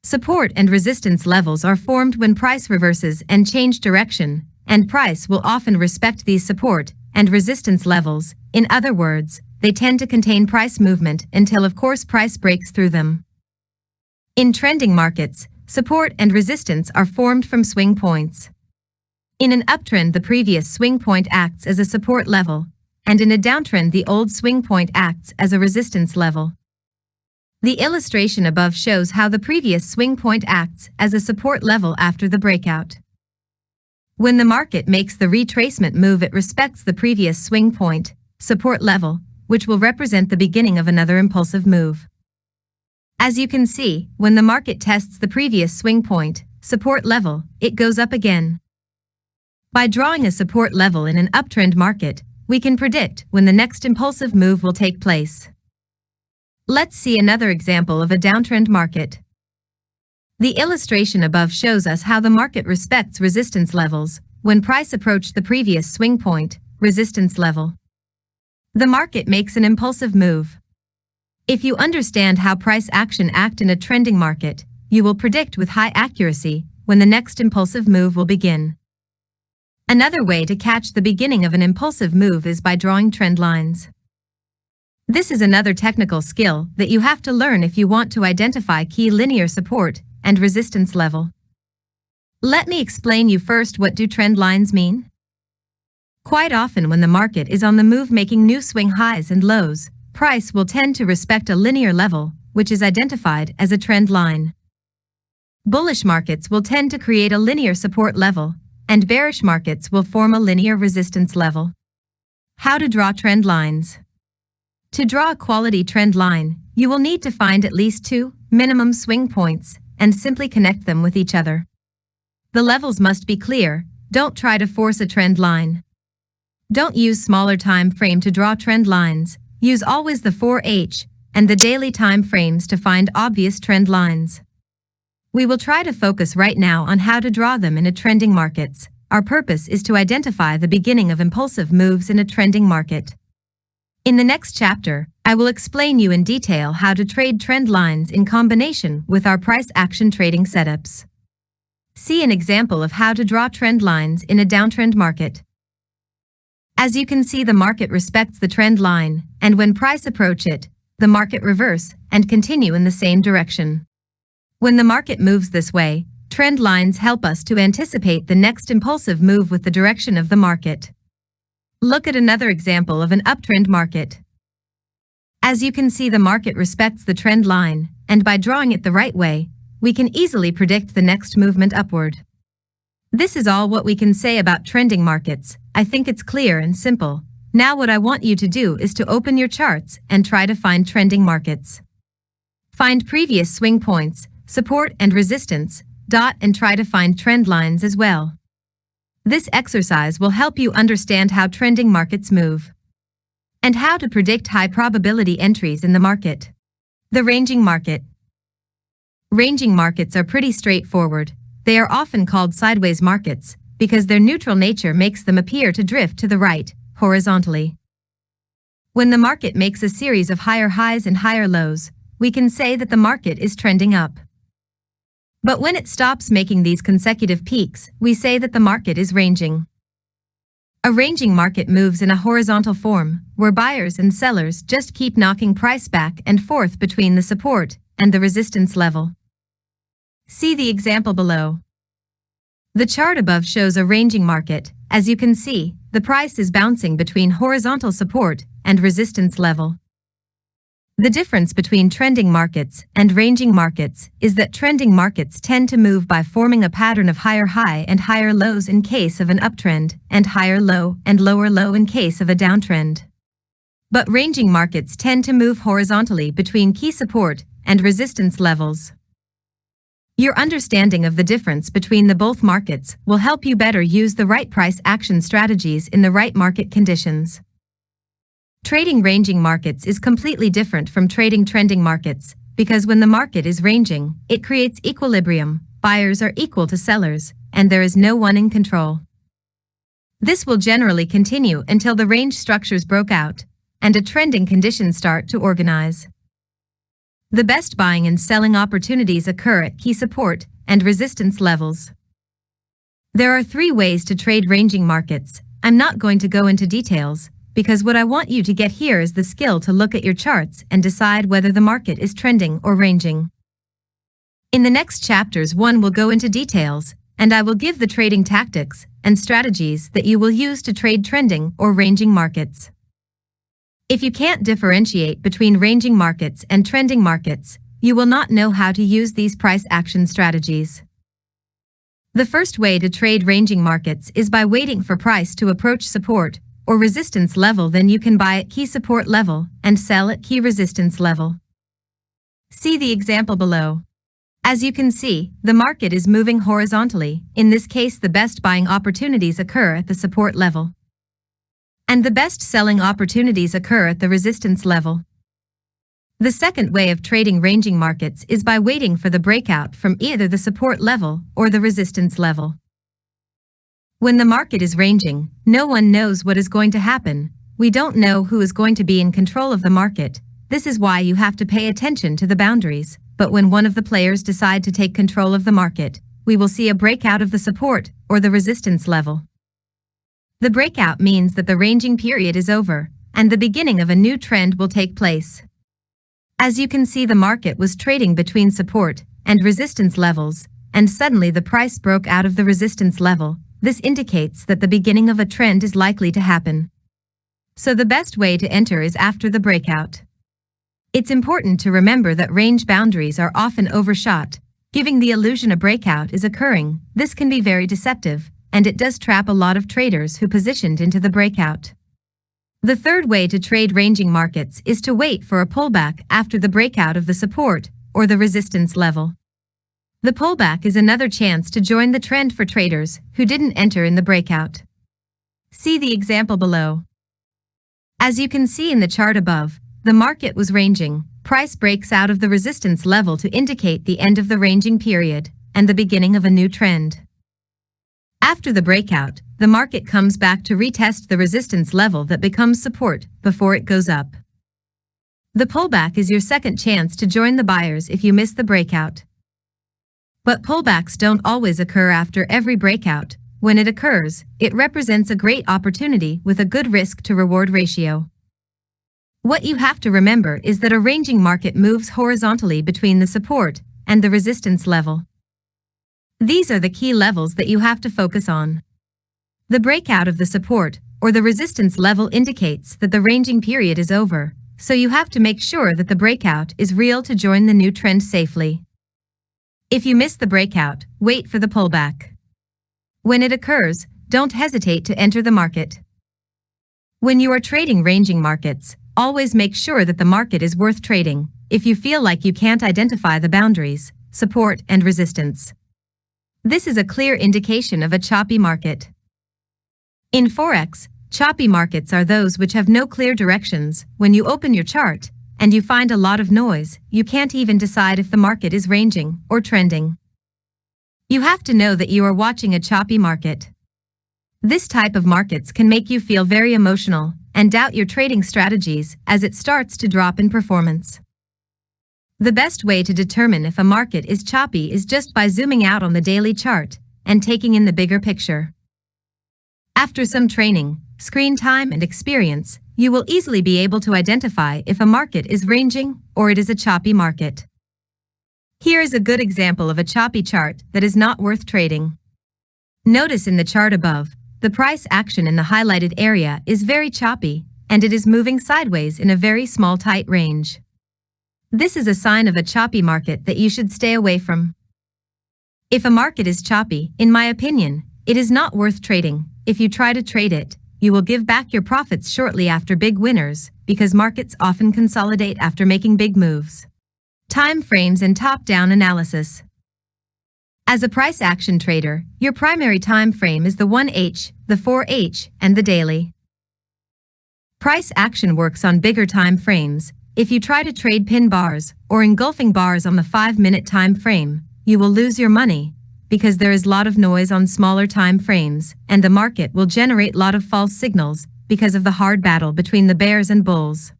Support and resistance levels are formed when price reverses and change direction, and price will often respect these support and resistance levels. In other words, they tend to contain price movement until, of course, price breaks through them. In trending markets, support and resistance are formed from swing points. In an uptrend, the previous swing point acts as a support level, and in a downtrend, the old swing point acts as a resistance level. The illustration above shows how the previous swing point acts as a support level after the breakout. When the market makes the retracement move, it respects the previous swing point, support level, which will represent the beginning of another impulsive move. As you can see, when the market tests the previous swing point, support level, it goes up again. By drawing a support level in an uptrend market, we can predict when the next impulsive move will take place. Let's see another example of a downtrend market. The illustration above shows us how the market respects resistance levels when price approached the previous swing point, resistance level. The market makes an impulsive move. If you understand how price action acts in a trending market, you will predict with high accuracy when the next impulsive move will begin. Another way to catch the beginning of an impulsive move is by drawing trend lines. This is another technical skill that you have to learn if you want to identify key linear support and resistance level. Let me explain you first what do trend lines mean. Quite often when the market is on the move making new swing highs and lows, price will tend to respect a linear level, which is identified as a trend line. Bullish markets will tend to create a linear support level, and bearish markets will form a linear resistance level. How to draw trend lines. To draw a quality trend line, you will need to find at least 2 minimum swing points and simply connect them with each other. The levels must be clear. Don't try to force a trend line. Don't use smaller time frame to draw trend lines. Use always the 4H and the daily time frames to find obvious trend lines. We will try to focus right now on how to draw them in a trending markets. Our purpose is to identify the beginning of impulsive moves in a trending market. In the next chapter, I will explain you in detail how to trade trend lines in combination with our price action trading setups. See an example of how to draw trend lines in a downtrend market. As you can see, the market respects the trend line, and when price approach it, the market reverse and continue in the same direction. When the market moves this way, trend lines help us to anticipate the next impulsive move with the direction of the market. Look at another example of an uptrend market. As you can see, the market respects the trend line, and by drawing it the right way, we can easily predict the next movement upward. This is all what we can say about trending markets. I think it's clear and simple. Now what I want you to do is to open your charts and try to find trending markets. Find previous swing points, support and resistance, and try to find trend lines as well. This exercise will help you understand how trending markets move and how to predict high probability entries in the market. The ranging market. Ranging markets are pretty straightforward. They are often called sideways markets because their neutral nature makes them appear to drift to the right, horizontally. When the market makes a series of higher highs and higher lows, we can say that the market is trending up. But when it stops making these consecutive peaks, we say that the market is ranging. A ranging market moves in a horizontal form, where buyers and sellers just keep knocking price back and forth between the support and the resistance level. See the example below. The chart above shows a ranging market. As you can see, the price is bouncing between horizontal support and resistance level. The difference between trending markets and ranging markets is that trending markets tend to move by forming a pattern of higher high and higher lows in case of an uptrend, and higher low and lower low in case of a downtrend. But ranging markets tend to move horizontally between key support and resistance levels. Your understanding of the difference between the both markets will help you better use the right price action strategies in the right market conditions. Trading ranging markets is completely different from trading trending markets, because when the market is ranging, it creates equilibrium, buyers are equal to sellers, and there is no one in control. This will generally continue until the range structures broke out, and a trending condition start to organize. The best buying and selling opportunities occur at key support and resistance levels. There are 3 ways to trade ranging markets. I'm not going to go into details, because what I want you to get here is the skill to look at your charts and decide whether the market is trending or ranging. In the next chapters, one will go into details, and I will give the trading tactics and strategies that you will use to trade trending or ranging markets. If you can't differentiate between ranging markets and trending markets, you will not know how to use these price action strategies. The first way to trade ranging markets is by waiting for price to approach support or resistance level, then you can buy at key support level and sell at key resistance level. See the example below. As you can see, the market is moving horizontally. In this case, the best buying opportunities occur at the support level, and the best selling opportunities occur at the resistance level. The second way of trading ranging markets is by waiting for the breakout from either the support level or the resistance level. When the market is ranging, no one knows what is going to happen. We don't know who is going to be in control of the market. This is why you have to pay attention to the boundaries. but when one of the players decide to take control of the market, we will see a breakout of the support or the resistance level. The breakout means that the ranging period is over, and the beginning of a new trend will take place. As you can see, the market was trading between support and resistance levels, and suddenly the price broke out of the resistance level. This indicates that the beginning of a trend is likely to happen. So the best way to enter is after the breakout. It's important to remember that range boundaries are often overshot, giving the illusion a breakout is occurring. This can be very deceptive, and it does trap a lot of traders who positioned into the breakout. The third way to trade ranging markets is to wait for a pullback after the breakout of the support or the resistance level. The pullback is another chance to join the trend for traders who didn't enter in the breakout. See the example below. As you can see in the chart above, the market was ranging. Price breaks out of the resistance level to indicate the end of the ranging period and the beginning of a new trend. After the breakout, the market comes back to retest the resistance level that becomes support before it goes up. The pullback is your second chance to join the buyers if you miss the breakout. But pullbacks don't always occur after every breakout. When it occurs, it represents a great opportunity with a good risk-to-reward ratio. What you have to remember is that a ranging market moves horizontally between the support and the resistance level. These are the key levels that you have to focus on. The breakout of the support or the resistance level indicates that the ranging period is over, so you have to make sure that the breakout is real to join the new trend safely. If you miss the breakout, wait for the pullback. When it occurs, don't hesitate to enter the market. When you are trading ranging markets, always make sure that the market is worth trading. If you feel like you can't identify the boundaries, support and resistance, this is a clear indication of a choppy market. In Forex, choppy markets are those which have no clear directions. When you open your chart and you find a lot of noise, you can't even decide if the market is ranging or trending. You have to know that you are watching a choppy market. This type of markets can make you feel very emotional and doubt your trading strategies as it starts to drop in performance. The best way to determine if a market is choppy is just by zooming out on the daily chart and taking in the bigger picture. After some training, screen time and experience, you will easily be able to identify if a market is ranging or it is a choppy market. Here is a good example of a choppy chart that is not worth trading. Notice in the chart above, the price action in the highlighted area is very choppy, and it is moving sideways in a very small tight range. This is a sign of a choppy market that you should stay away from. If a market is choppy, in my opinion, it is not worth trading. If you try to trade it, you will give back your profits shortly after big winners, because markets often consolidate after making big moves. Time frames and top-down analysis. As a price action trader, your primary time frame is the 1H, the 4H, and the daily. Price action works on bigger time frames. If you try to trade pin bars or engulfing bars on the 5-minute time frame, you will lose your money because there is a lot of noise on smaller time frames, and the market will generate a lot of false signals because of the hard battle between the bears and bulls.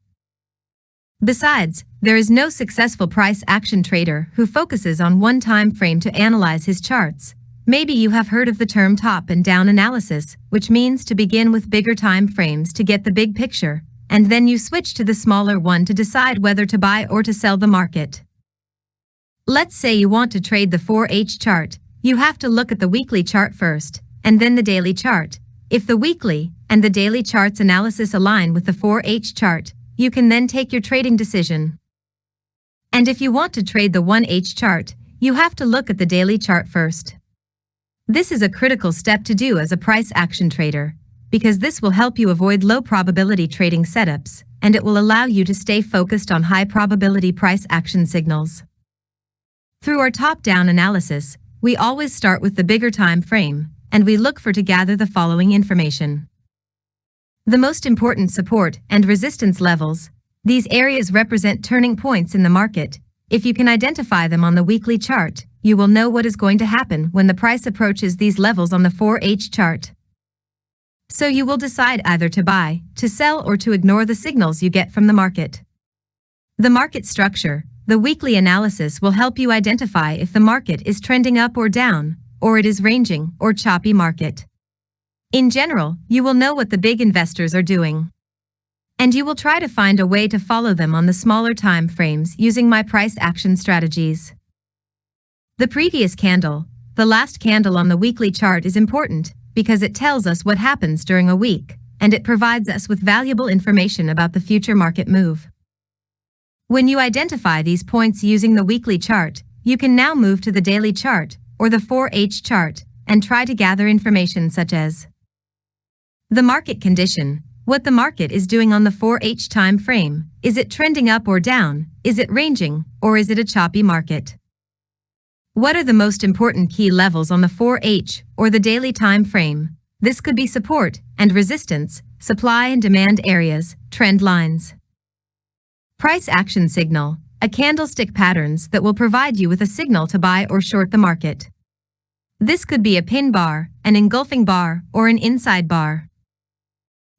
Besides, there is no successful price action trader who focuses on one time frame to analyze his charts. Maybe you have heard of the term top and down analysis, which means to begin with bigger time frames to get the big picture, and then you switch to the smaller one to decide whether to buy or to sell the market. Let's say you want to trade the 4H chart. You have to look at the weekly chart first, and then the daily chart. If the weekly and the daily charts analysis align with the 4H chart, you can then take your trading decision. And if you want to trade the 1H chart, you have to look at the daily chart first. This is a critical step to do as a price action trader, because this will help you avoid low probability trading setups, and it will allow you to stay focused on high probability price action signals. Through our top-down analysis, we always start with the bigger time frame, and we look for to gather the following information. The most important support and resistance levels. These areas represent turning points in the market. If you can identify them on the weekly chart, you will know what is going to happen when the price approaches these levels on the 4H chart. So you will decide either to buy, to sell, or to ignore the signals you get from the market. The market structure. the weekly analysis will help you identify if the market is trending up or down, or it is ranging or choppy market. In general, you will know what the big investors are doing. And you will try to find a way to follow them on the smaller time frames using my price action strategies. The previous candle, the last candle on the weekly chart, is important because it tells us what happens during a week, and it provides us with valuable information about the future market move. When you identify these points using the weekly chart, you can now move to the daily chart or the 4H chart and try to gather information such as the market condition, what the market is doing on the 4H time frame. Is it trending up or down? Is it ranging, or is it a choppy market? What are the most important key levels on the 4H or the daily time frame? This could be support and resistance, supply and demand areas, trend lines. Price action signal, a candlestick patterns that will provide you with a signal to buy or short the market. This could be a pin bar, an engulfing bar, or an inside bar.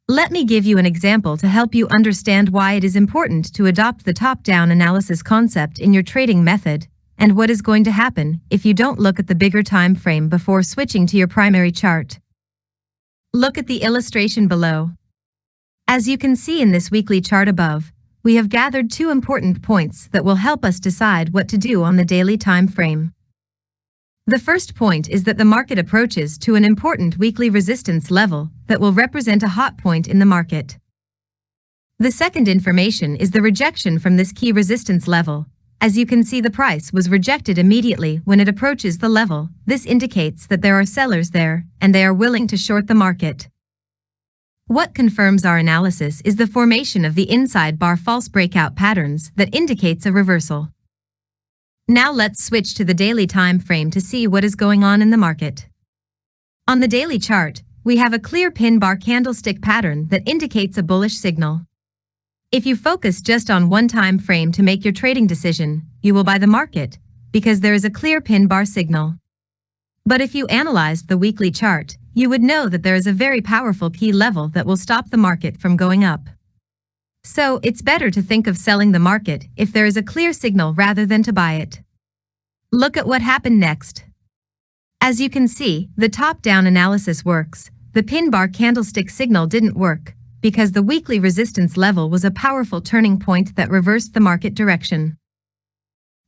Let me give you an example to help you understand why it is important to adopt the top-down analysis concept in your trading method, and what is going to happen if you don't look at the bigger time frame before switching to your primary chart. Look at the illustration below. As you can see in this weekly chart above, we have gathered two important points that will help us decide what to do on the daily time frame. The first point is that the market approaches to an important weekly resistance level that will represent a hot point in the market. The second information is the rejection from this key resistance level. As you can see, the price was rejected immediately when it approaches the level. This indicates that there are sellers there, and they are willing to short the market. What confirms our analysis is the formation of the inside bar false breakout patterns that indicates a reversal. Now let's switch to the daily time frame to see what is going on in the market. On the daily chart, we have a clear pin bar candlestick pattern that indicates a bullish signal. If you focus just on one time frame to make your trading decision, you will buy the market because there is a clear pin bar signal. But if you analyzed the weekly chart, you would know that there is a very powerful key level that will stop the market from going up. So it's better to think of selling the market if there is a clear signal rather than to buy it. Look at what happened next. As you can see, the top-down analysis works. The pin bar candlestick signal didn't work because the weekly resistance level was a powerful turning point that reversed the market direction.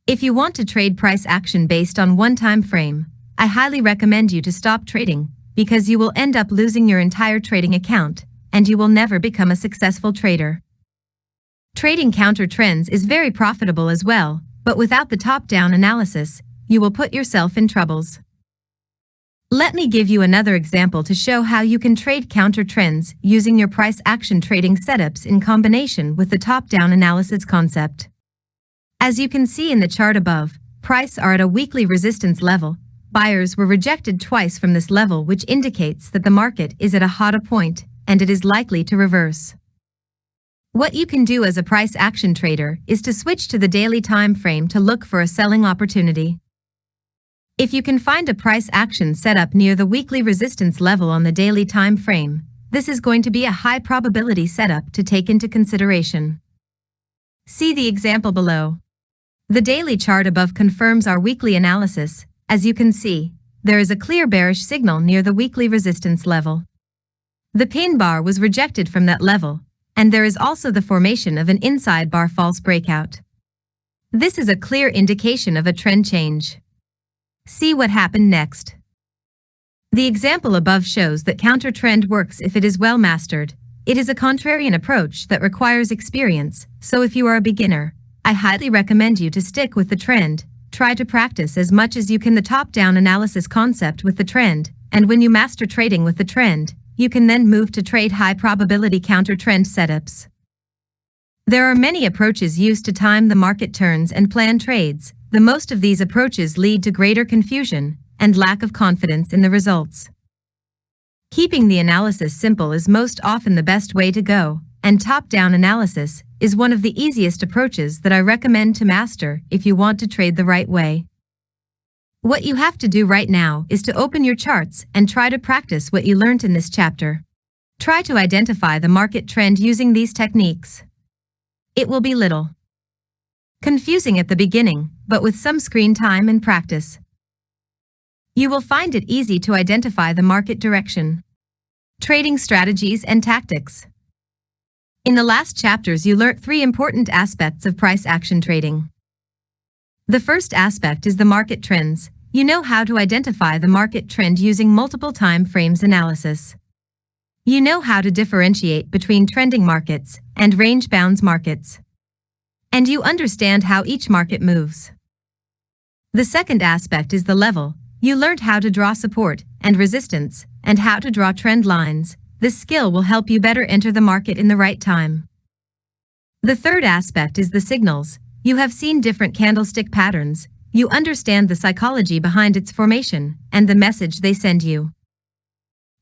If you want to trade price action based on one time frame, I highly recommend you to stop trading because you will end up losing your entire trading account and you will never become a successful trader. Trading counter trends is very profitable as well, but without the top-down analysis, you will put yourself in troubles. Let me give you another example to show how you can trade counter trends using your price action trading setups in combination with the top-down analysis concept. As you can see in the chart above, prices are at a weekly resistance level. Buyers were rejected twice from this level, which indicates that the market is at a hot point and it is likely to reverse. What you can do as a price action trader is to switch to the daily time frame to look for a selling opportunity. If you can find a price action setup near the weekly resistance level on the daily time frame, this is going to be a high probability setup to take into consideration. See the example below. The daily chart above confirms our weekly analysis. As you can see, there is a clear bearish signal near the weekly resistance level. The pin bar was rejected from that level, and there is also the formation of an inside bar false breakout. This is a clear indication of a trend change. See what happened next. The example above shows that counter trend works if it is well mastered. It is a contrarian approach that requires experience, so if you are a beginner, I highly recommend you to stick with the trend. Try to practice as much as you can the top-down analysis concept with the trend, and when you master trading with the trend, you can then move to trade high-probability counter-trend setups. There are many approaches used to time the market turns and plan trades. The most of these approaches lead to greater confusion and lack of confidence in the results. Keeping the analysis simple is most often the best way to go, and top-down analysis is one of the easiest approaches that I recommend to master if you want to trade the right way. What you have to do right now is to open your charts and try to practice what you learned in this chapter. Try to identify the market trend using these techniques. It will be little. Confusing at the beginning, but with some screen time and practice, you will find it easy to identify the market direction. Trading strategies and tactics. In the last chapters, you learnt 3 important aspects of price action trading. The first aspect is the market trends. You know how to identify the market trend using multiple time frames analysis. You know how to differentiate between trending markets and range-bound markets. And you understand how each market moves. The second aspect is the level. You learned how to draw support and resistance and how to draw trend lines. This skill will help you better enter the market in the right time. The third aspect is the signals. You have seen different candlestick patterns. You understand the psychology behind its formation and the message they send you.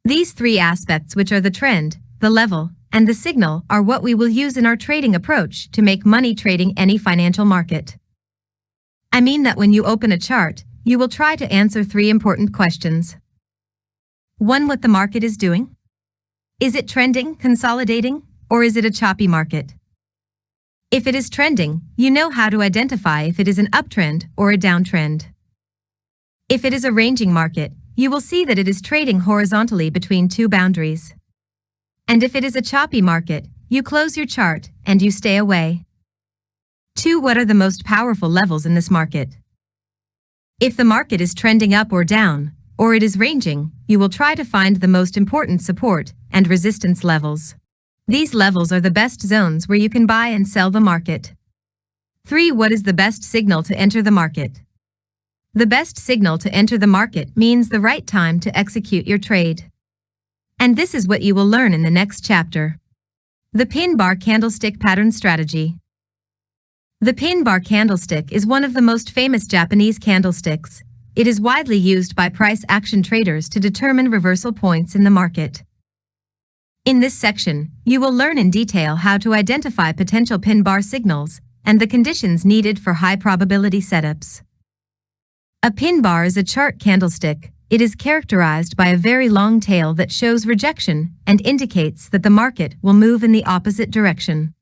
These 3 aspects, which are the trend, the level, and the signal, are what we will use in our trading approach to make money trading any financial market. I mean that when you open a chart, you will try to answer 3 important questions. 1. What the market is doing? Is it trending, consolidating, or is it a choppy market? If it is trending, you know how to identify if it is an uptrend or a downtrend. If it is a ranging market, you will see that it is trading horizontally between 2 boundaries. And if it is a choppy market, you close your chart and you stay away. 2. What are the most powerful levels in this market? If the market is trending up or down, or it is ranging, you will try to find the most important support and resistance levels. These levels are the best zones where you can buy and sell the market. 3. What is the best signal to enter the market? The best signal to enter the market means the right time to execute your trade. And this is what you will learn in the next chapter. The pin bar candlestick pattern strategy. The pin bar candlestick is one of the most famous Japanese candlesticks. It is widely used by price action traders to determine reversal points in the market. In this section, you will learn in detail how to identify potential pin bar signals and the conditions needed for high probability setups. A pin bar is a chart candlestick. It is characterized by a very long tail that shows rejection and indicates that the market will move in the opposite direction.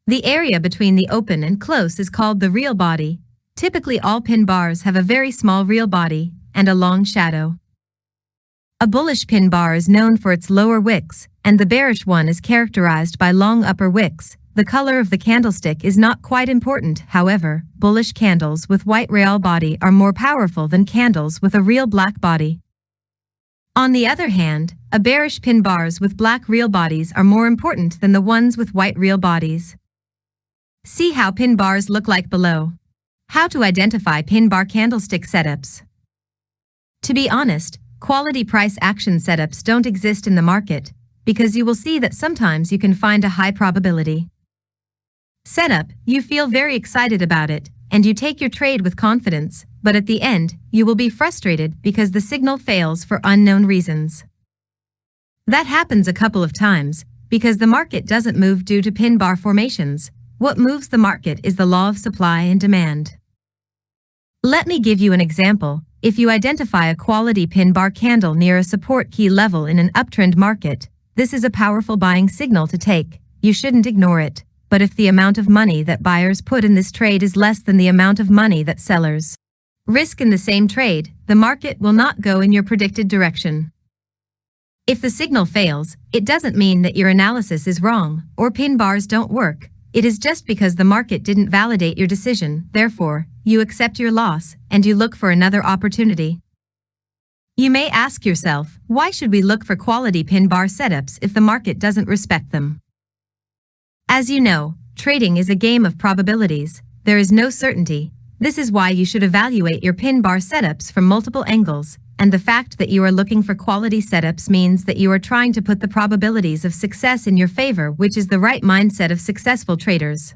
The area between the open and close is called the real body. Typically, all pin bars have a very small real body and a long shadow. A bullish pin bar is known for its lower wicks, and the bearish one is characterized by long upper wicks. The color of the candlestick is not quite important. However, bullish candles with white real body are more powerful than candles with a real black body. On the other hand, a bearish pin bars with black real bodies are more important than the ones with white real bodies. See how pin bars look like below. How to identify pin bar candlestick setups. To be honest, quality price action setups don't exist in the market, because you will see that sometimes you can find a high probability setup, you feel very excited about it, and you take your trade with confidence, but at the end, you will be frustrated because the signal fails for unknown reasons. That happens a couple of times, because the market doesn't move due to pin bar formations. What moves the market is the law of supply and demand. Let me give you an example. If you identify a quality pin bar candle near a support key level in an uptrend market, this is a powerful buying signal to take. You shouldn't ignore it. But if the amount of money that buyers put in this trade is less than the amount of money that sellers risk in the same trade, the market will not go in your predicted direction. If the signal fails, it doesn't mean that your analysis is wrong or pin bars don't work. It is just because the market didn't validate your decision. Therefore, you accept your loss and you look for another opportunity. You may ask yourself, why should we look for quality pin bar setups if the market doesn't respect them? As you know, trading is a game of probabilities. There is no certainty. This is why you should evaluate your pin bar setups from multiple angles, and the fact that you are looking for quality setups means that you are trying to put the probabilities of success in your favor, which is the right mindset of successful traders.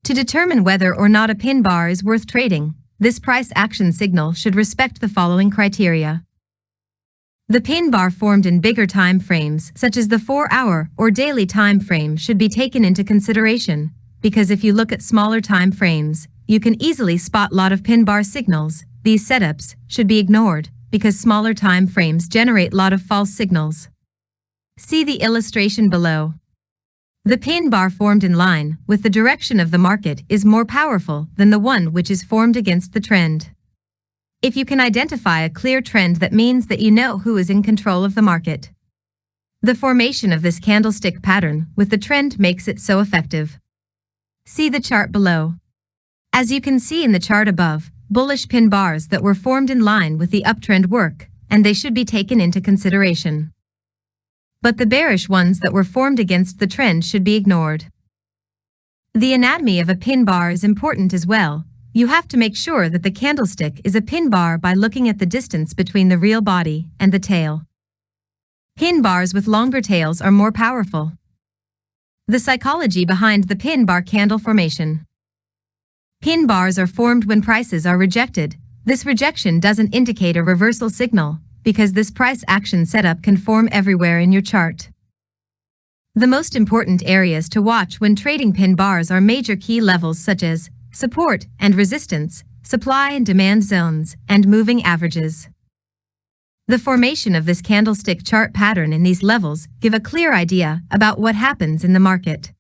To determine whether or not a pin bar is worth trading, this price action signal should respect the following criteria. The pin bar formed in bigger time frames, such as the 4-hour or daily time frame, should be taken into consideration, because if you look at smaller time frames, you can easily spot a lot of pin bar signals. These setups should be ignored, because smaller time frames generate a lot of false signals. See the illustration below. The pin bar formed in line with the direction of the market is more powerful than the one which is formed against the trend. If you can identify a clear trend, that means that you know who is in control of the market. The formation of this candlestick pattern with the trend makes it so effective. See the chart below. As you can see in the chart above, bullish pin bars that were formed in line with the uptrend work, and they should be taken into consideration. But the bearish ones that were formed against the trend should be ignored. The anatomy of a pin bar is important as well. You have to make sure that the candlestick is a pin bar by looking at the distance between the real body and the tail. Pin bars with longer tails are more powerful. The psychology behind the pin bar candle formation. Pin bars are formed when prices are rejected. This rejection doesn't indicate a reversal signal, because this price action setup can form everywhere in your chart. The most important areas to watch when trading pin bars are major key levels such as support and resistance, supply and demand zones, and moving averages. The formation of this candlestick chart pattern in these levels give a clear idea about what happens in the market.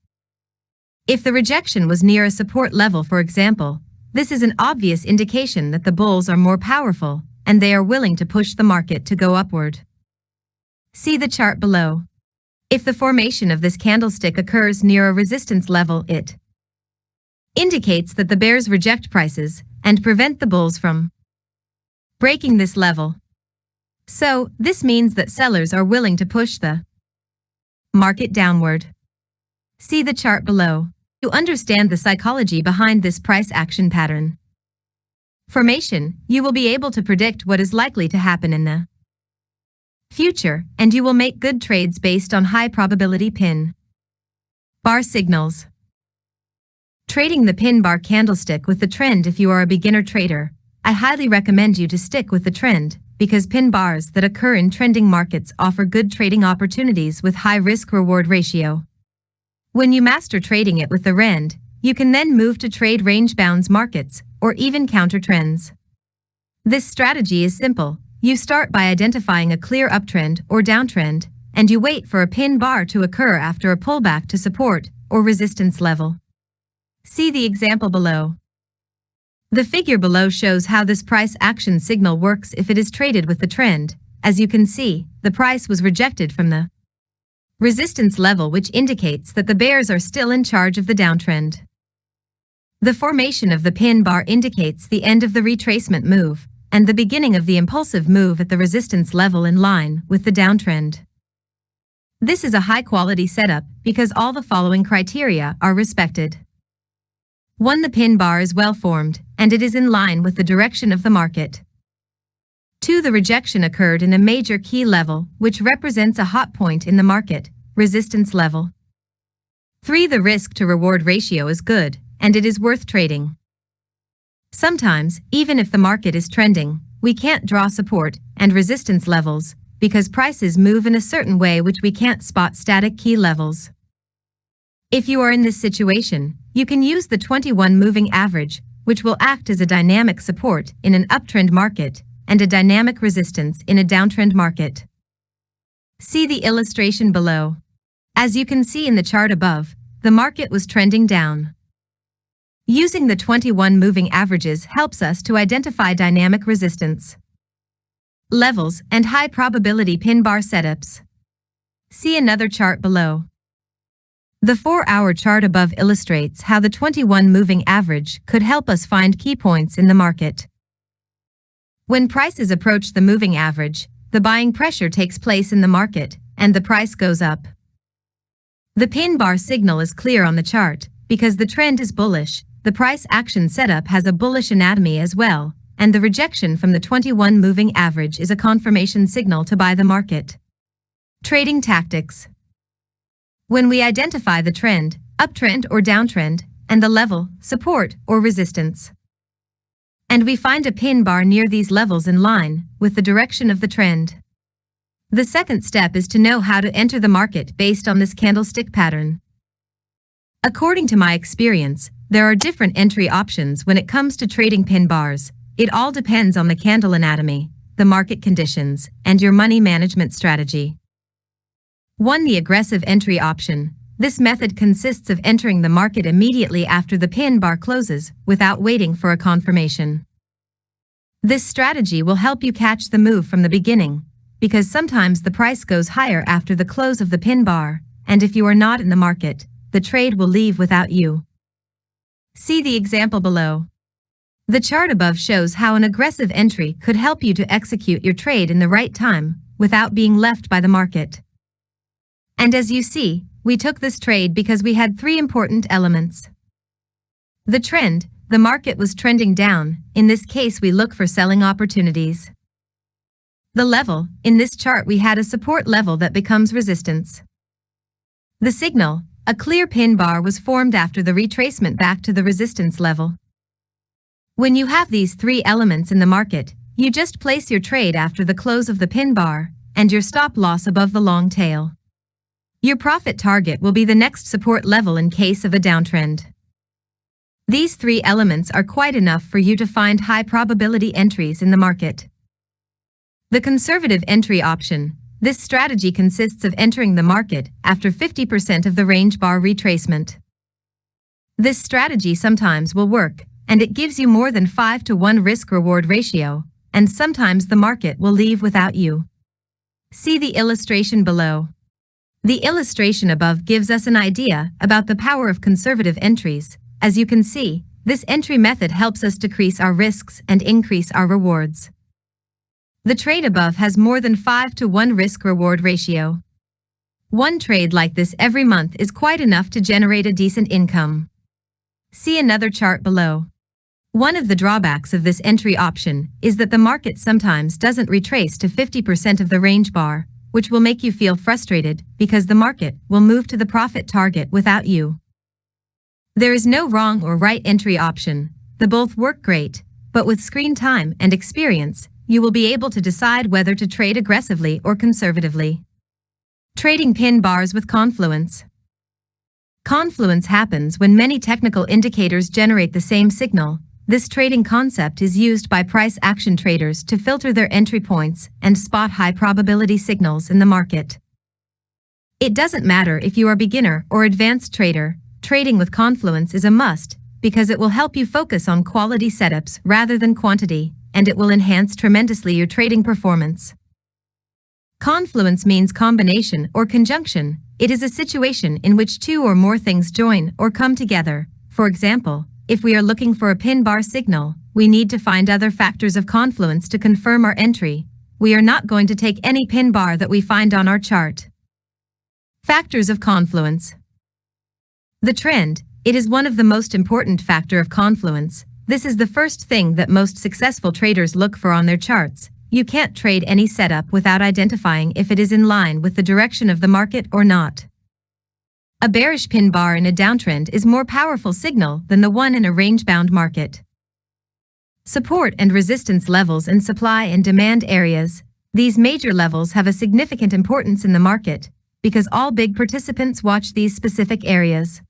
If the rejection was near a support level, for example, this is an obvious indication that the bulls are more powerful and they are willing to push the market to go upward. See the chart below. If the formation of this candlestick occurs near a resistance level, it indicates that the bears reject prices and prevent the bulls from breaking this level. So, this means that sellers are willing to push the market downward. See the chart below. To understand the psychology behind this price action pattern formation, you will be able to predict what is likely to happen in the future, and you will make good trades based on high probability pin bar signals. Trading the pin bar candlestick with the trend. If you are a beginner trader, I highly recommend you to stick with the trend, because pin bars that occur in trending markets offer good trading opportunities with high risk-reward ratio. When you master trading it with the rend, you can then move to trade range-bound markets or even counter trends. This strategy is simple. You start by identifying a clear uptrend or downtrend, and you wait for a pin bar to occur after a pullback to support or resistance level. See the example below. The figure below shows how this price action signal works if it is traded with the trend. As you can see, the price was rejected from the resistance level, which indicates that the bears are still in charge of the downtrend. The formation of the pin bar indicates the end of the retracement move and the beginning of the impulsive move at the resistance level in line with the downtrend. This is a high-quality setup because all the following criteria are respected. 1. The pin bar is well formed, and it is in line with the direction of the market. 2. The rejection occurred in a major key level, which represents a hot point in the market, resistance level. 3. The risk-to-reward ratio is good, and it is worth trading. Sometimes, even if the market is trending, we can't draw support and resistance levels because prices move in a certain way which we can't spot static key levels. If you are in this situation, you can use the 21 moving average, which will act as a dynamic support in an uptrend market and a dynamic resistance in a downtrend market. See the illustration below. As you can see in the chart above, the market was trending down. Using the 21 moving averages helps us to identify dynamic resistance levels and high probability pin bar setups. See another chart below. The 4-hour chart above illustrates how the 21 moving average could help us find key points in the market. When prices approach the moving average, the buying pressure takes place in the market, and the price goes up. The pin bar signal is clear on the chart, because the trend is bullish. The price action setup has a bullish anatomy as well, and the rejection from the 21 moving average is a confirmation signal to buy the market. Trading tactics. When we identify the trend, uptrend or downtrend, and the level, support or resistance, and we find a pin bar near these levels in line with the direction of the trend, the second step is to know how to enter the market based on this candlestick pattern. According to my experience, there are different entry options when it comes to trading pin bars. It all depends on the candle anatomy, the market conditions, and your money management strategy. 1. The aggressive entry option. This method consists of entering the market immediately after the pin bar closes without waiting for a confirmation. This strategy will help you catch the move from the beginning, because sometimes the price goes higher after the close of the pin bar, and if you are not in the market, the trade will leave without you. See the example below. The chart above shows how an aggressive entry could help you to execute your trade in the right time without being left by the market. And as you see, we took this trade because we had three important elements. The trend, the market was trending down. In this case, we look for selling opportunities. The level, in this chart we had a support level that becomes resistance. The signal, a clear pin bar was formed after the retracement back to the resistance level. When you have these three elements in the market, you just place your trade after the close of the pin bar, and your stop loss above the long tail. Your profit target will be the next support level in case of a downtrend. These three elements are quite enough for you to find high probability entries in the market. The conservative entry option. This strategy consists of entering the market after 50% of the range bar retracement. This strategy sometimes will work, and it gives you more than 5-to-1 risk-reward ratio, and sometimes the market will leave without you. See the illustration below. The illustration above gives us an idea about the power of conservative entries. As you can see, this entry method helps us decrease our risks and increase our rewards. The trade above has more than 5-to-1 risk-reward ratio. One trade like this every month is quite enough to generate a decent income. See another chart below. One of the drawbacks of this entry option is that the market sometimes doesn't retrace to 50% of the range bar, which will make you feel frustrated because the market will move to the profit target without you. There is no wrong or right entry option. They both work great, but with screen time and experience, you will be able to decide whether to trade aggressively or conservatively. Trading pin bars with confluence. Confluence happens when many technical indicators generate the same signal. This trading concept is used by price action traders to filter their entry points and spot high probability signals in the market. It doesn't matter if you are beginner or advanced trader, trading with confluence is a must because it will help you focus on quality setups rather than quantity, and it will enhance tremendously your trading performance. Confluence means combination or conjunction. It is a situation in which two or more things join or come together. For example, if we are looking for a pin bar signal, we need to find other factors of confluence to confirm our entry. We are not going to take any pin bar that we find on our chart. Factors of confluence. The trend. It is one of the most important factor of confluence. This is the first thing that most successful traders look for on their charts. You can't trade any setup without identifying if it is in line with the direction of the market or not. A bearish pin bar in a downtrend is more powerful signal than the one in a range-bound market. Support and resistance levels in supply and demand areas. These major levels have a significant importance in the market because all big participants watch these specific areas.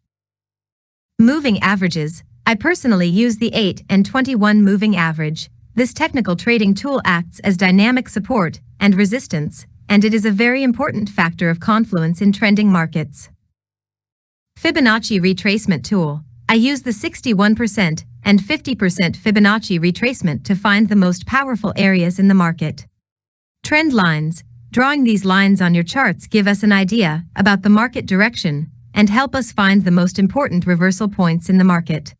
Moving averages. I personally use the 8 and 21 moving average. This technical trading tool acts as dynamic support and resistance, and it is a very important factor of confluence in trending markets. Fibonacci retracement tool. I use the 61% and 50% Fibonacci retracement to find the most powerful areas in the market. Trend lines. Drawing these lines on your charts give us an idea about the market direction and help us find the most important reversal points in the market.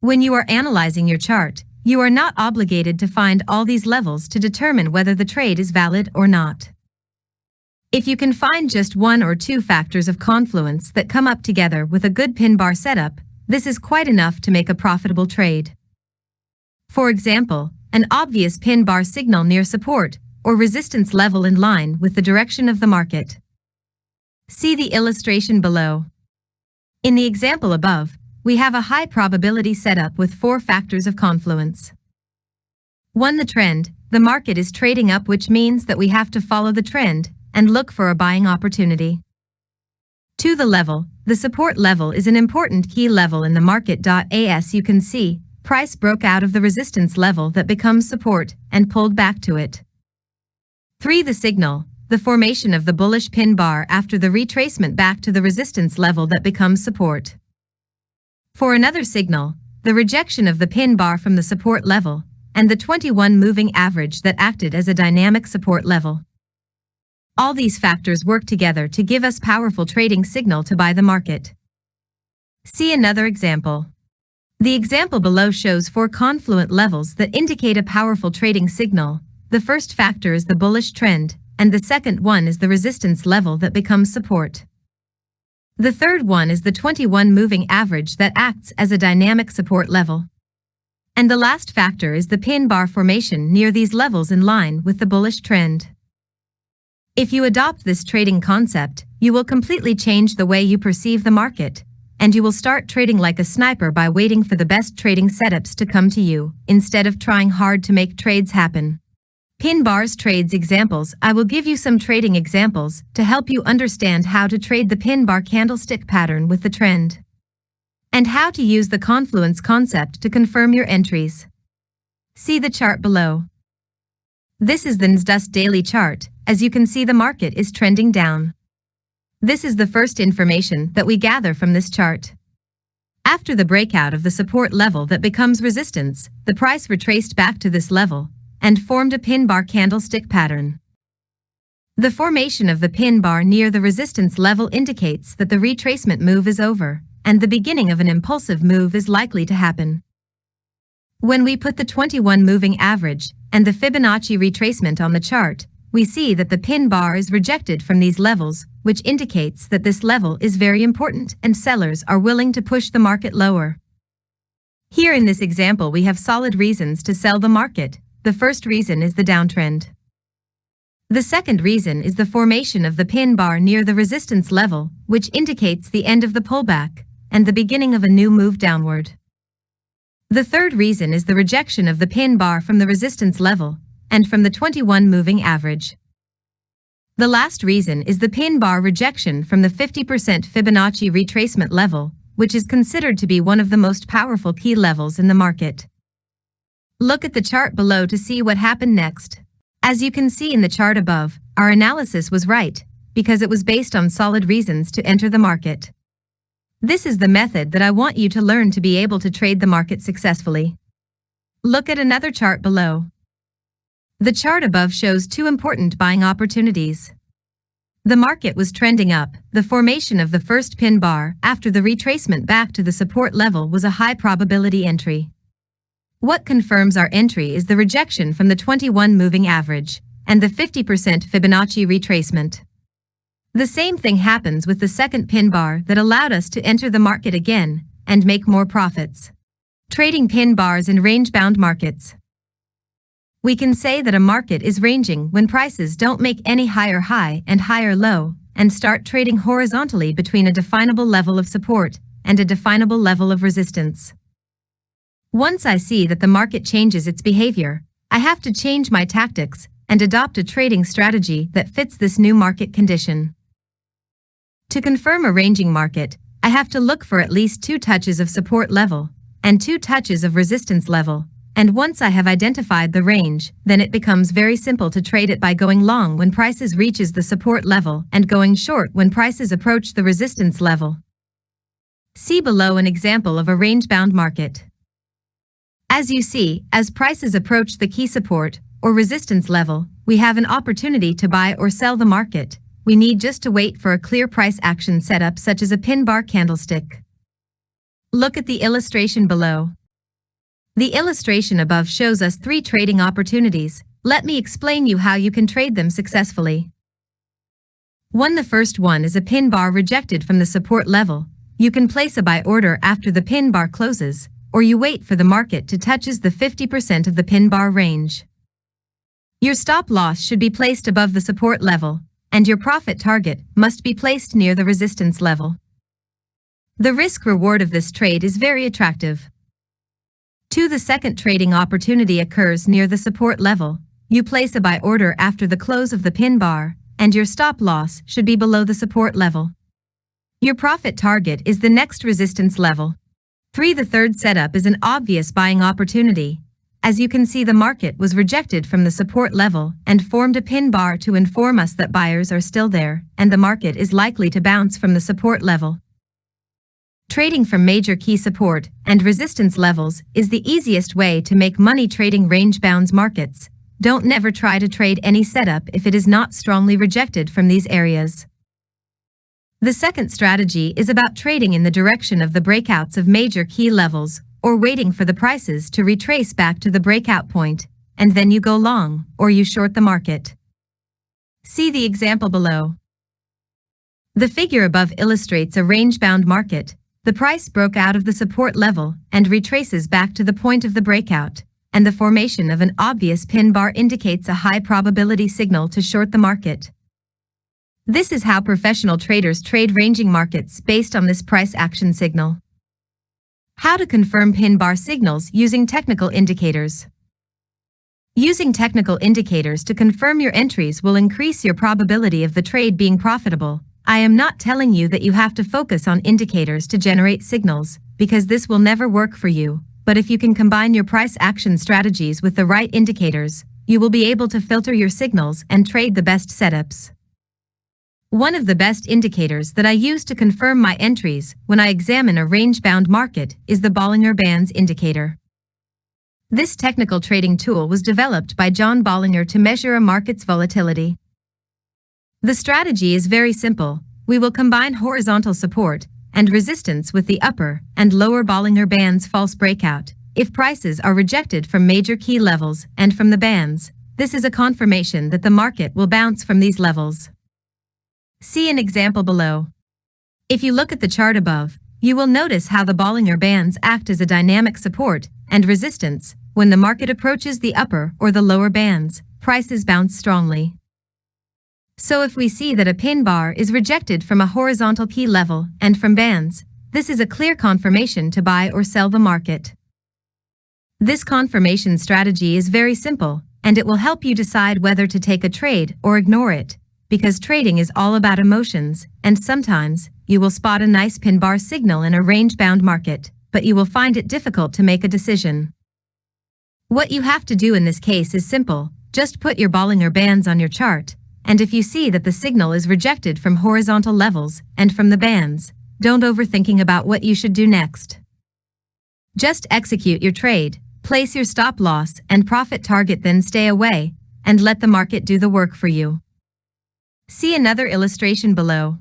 When you are analyzing your chart, you are not obligated to find all these levels to determine whether the trade is valid or not. If you can find just one or two factors of confluence that come up together with a good pin bar setup, this is quite enough to make a profitable trade. For example, an obvious pin bar signal near support or resistance level in line with the direction of the market. See the illustration below. In the example above, we have a high probability setup with 4 factors of confluence. 1. The trend. The market is trading up, which means that we have to follow the trend and look for a buying opportunity. 2. The level. The support level is an important key level in the market. As you can see, price broke out of the resistance level that becomes support and pulled back to it. 3. The signal. the formation of the bullish pin bar after the retracement back to the resistance level that becomes support. For another signal, the rejection of the pin bar from the support level, and the 21 moving average that acted as a dynamic support level. All these factors work together to give us powerful trading signal to buy the market. See another example. The example below shows 4 confluent levels that indicate a powerful trading signal. The first factor is the bullish trend, and the second one is the resistance level that becomes support. The third one is the 21 moving average that acts as a dynamic support level. And the last factor is the pin bar formation near these levels in line with the bullish trend. If you adopt this trading concept, you will completely change the way you perceive the market, and you will start trading like a sniper by waiting for the best trading setups to come to you, instead of trying hard to make trades happen. Pin bars trades examples. I will give you some trading examples to help you understand how to trade the pin bar candlestick pattern with the trend, and how to use the confluence concept to confirm your entries. See the chart below. This is the NASDAQ daily chart. As you can see, the market is trending down. This is the first information that we gather from this chart. After the breakout of the support level that becomes resistance, the price retraced back to this level and formed a pin bar candlestick pattern. The formation of the pin bar near the resistance level indicates that the retracement move is over, and the beginning of an impulsive move is likely to happen. When we put the 21 moving average and the Fibonacci retracement on the chart, we see that the pin bar is rejected from these levels, which indicates that this level is very important and sellers are willing to push the market lower. Here in this example, we have solid reasons to sell the market. The first reason is the downtrend. The second reason is the formation of the pin bar near the resistance level, which indicates the end of the pullback and the beginning of a new move downward. The third reason is the rejection of the pin bar from the resistance level and from the 21 moving average. The last reason is the pin bar rejection from the 50% Fibonacci retracement level, which is considered to be one of the most powerful key levels in the market. Look at the chart below to see what happened next. As you can see in the chart above, our analysis was right, because it was based on solid reasons to enter the market. This is the method that I want you to learn to be able to trade the market successfully. Look at another chart below. The chart above shows 2 important buying opportunities. The market was trending up. The formation of the first pin bar after the retracement back to the support level was a high probability entry. What confirms our entry is the rejection from the 21 moving average and the 50% Fibonacci retracement. The same thing happens with the second pin bar that allowed us to enter the market again and make more profits. Trading pin bars in range-bound markets. We can say that a market is ranging when prices don't make any higher high and higher low and start trading horizontally between a definable level of support and a definable level of resistance. Once I see that the market changes its behavior, I have to change my tactics and adopt a trading strategy that fits this new market condition. To confirm a ranging market, I have to look for at least 2 touches of support level and 2 touches of resistance level, and once I have identified the range, then it becomes very simple to trade it by going long when prices reaches the support level and going short when prices approach the resistance level. See below an example of a range-bound market. As you see, as prices approach the key support or resistance level, we have an opportunity to buy or sell the market. We need just to wait for a clear price action setup such as a pin bar candlestick. Look at the illustration below. The illustration above shows us 3 trading opportunities. Let me explain you how you can trade them successfully. 1. The first one is a pin bar rejected from the support level. You can place a buy order after the pin bar closes, or you wait for the market to touches the 50% of the pin bar range. Your stop loss should be placed above the support level, and your profit target must be placed near the resistance level. The risk-reward of this trade is very attractive. 2. The second trading opportunity occurs near the support level. You place a buy order after the close of the pin bar, and your stop loss should be below the support level. Your profit target is the next resistance level. 3. The third setup is an obvious buying opportunity. As you can see, the market was rejected from the support level and formed a pin bar to inform us that buyers are still there and the market is likely to bounce from the support level. Trading from major key support and resistance levels is the easiest way to make money trading range-bound markets. Don't never try to trade any setup if it is not strongly rejected from these areas. The second strategy is about trading in the direction of the breakouts of major key levels, or waiting for the prices to retrace back to the breakout point, and then you go long, or you short the market. See the example below. The figure above illustrates a range-bound market. The price broke out of the support level and retraces back to the point of the breakout, and the formation of an obvious pin bar indicates a high probability signal to short the market. This is how professional traders trade ranging markets based on this price action signal. How to confirm pin bar signals using technical indicators. Using technical indicators to confirm your entries will increase your probability of the trade being profitable. I am not telling you that you have to focus on indicators to generate signals, because this will never work for you, but if you can combine your price action strategies with the right indicators, you will be able to filter your signals and trade the best setups. One of the best indicators that I use to confirm my entries when I examine a range-bound market is the Bollinger Bands indicator. This technical trading tool was developed by John Bollinger to measure a market's volatility. The strategy is very simple. We will combine horizontal support and resistance with the upper and lower Bollinger Bands false breakout. If prices are rejected from major key levels and from the bands, this is a confirmation that the market will bounce from these levels. See an example below. If you look at the chart above, you will notice how the Bollinger Bands act as a dynamic support and resistance. When the market approaches the upper or the lower bands, prices bounce strongly. So if we see that a pin bar is rejected from a horizontal key level and from bands, this is a clear confirmation to buy or sell the market. This confirmation strategy is very simple, and it will help you decide whether to take a trade or ignore it, because trading is all about emotions, and sometimes you will spot a nice pin bar signal in a range-bound market, but you will find it difficult to make a decision. What you have to do in this case is simple. Just put your Bollinger Bands on your chart, and if you see that the signal is rejected from horizontal levels and from the bands, don't overthinking about what you should do next. Just execute your trade, place your stop loss and profit target, then stay away, and let the market do the work for you. See another illustration below.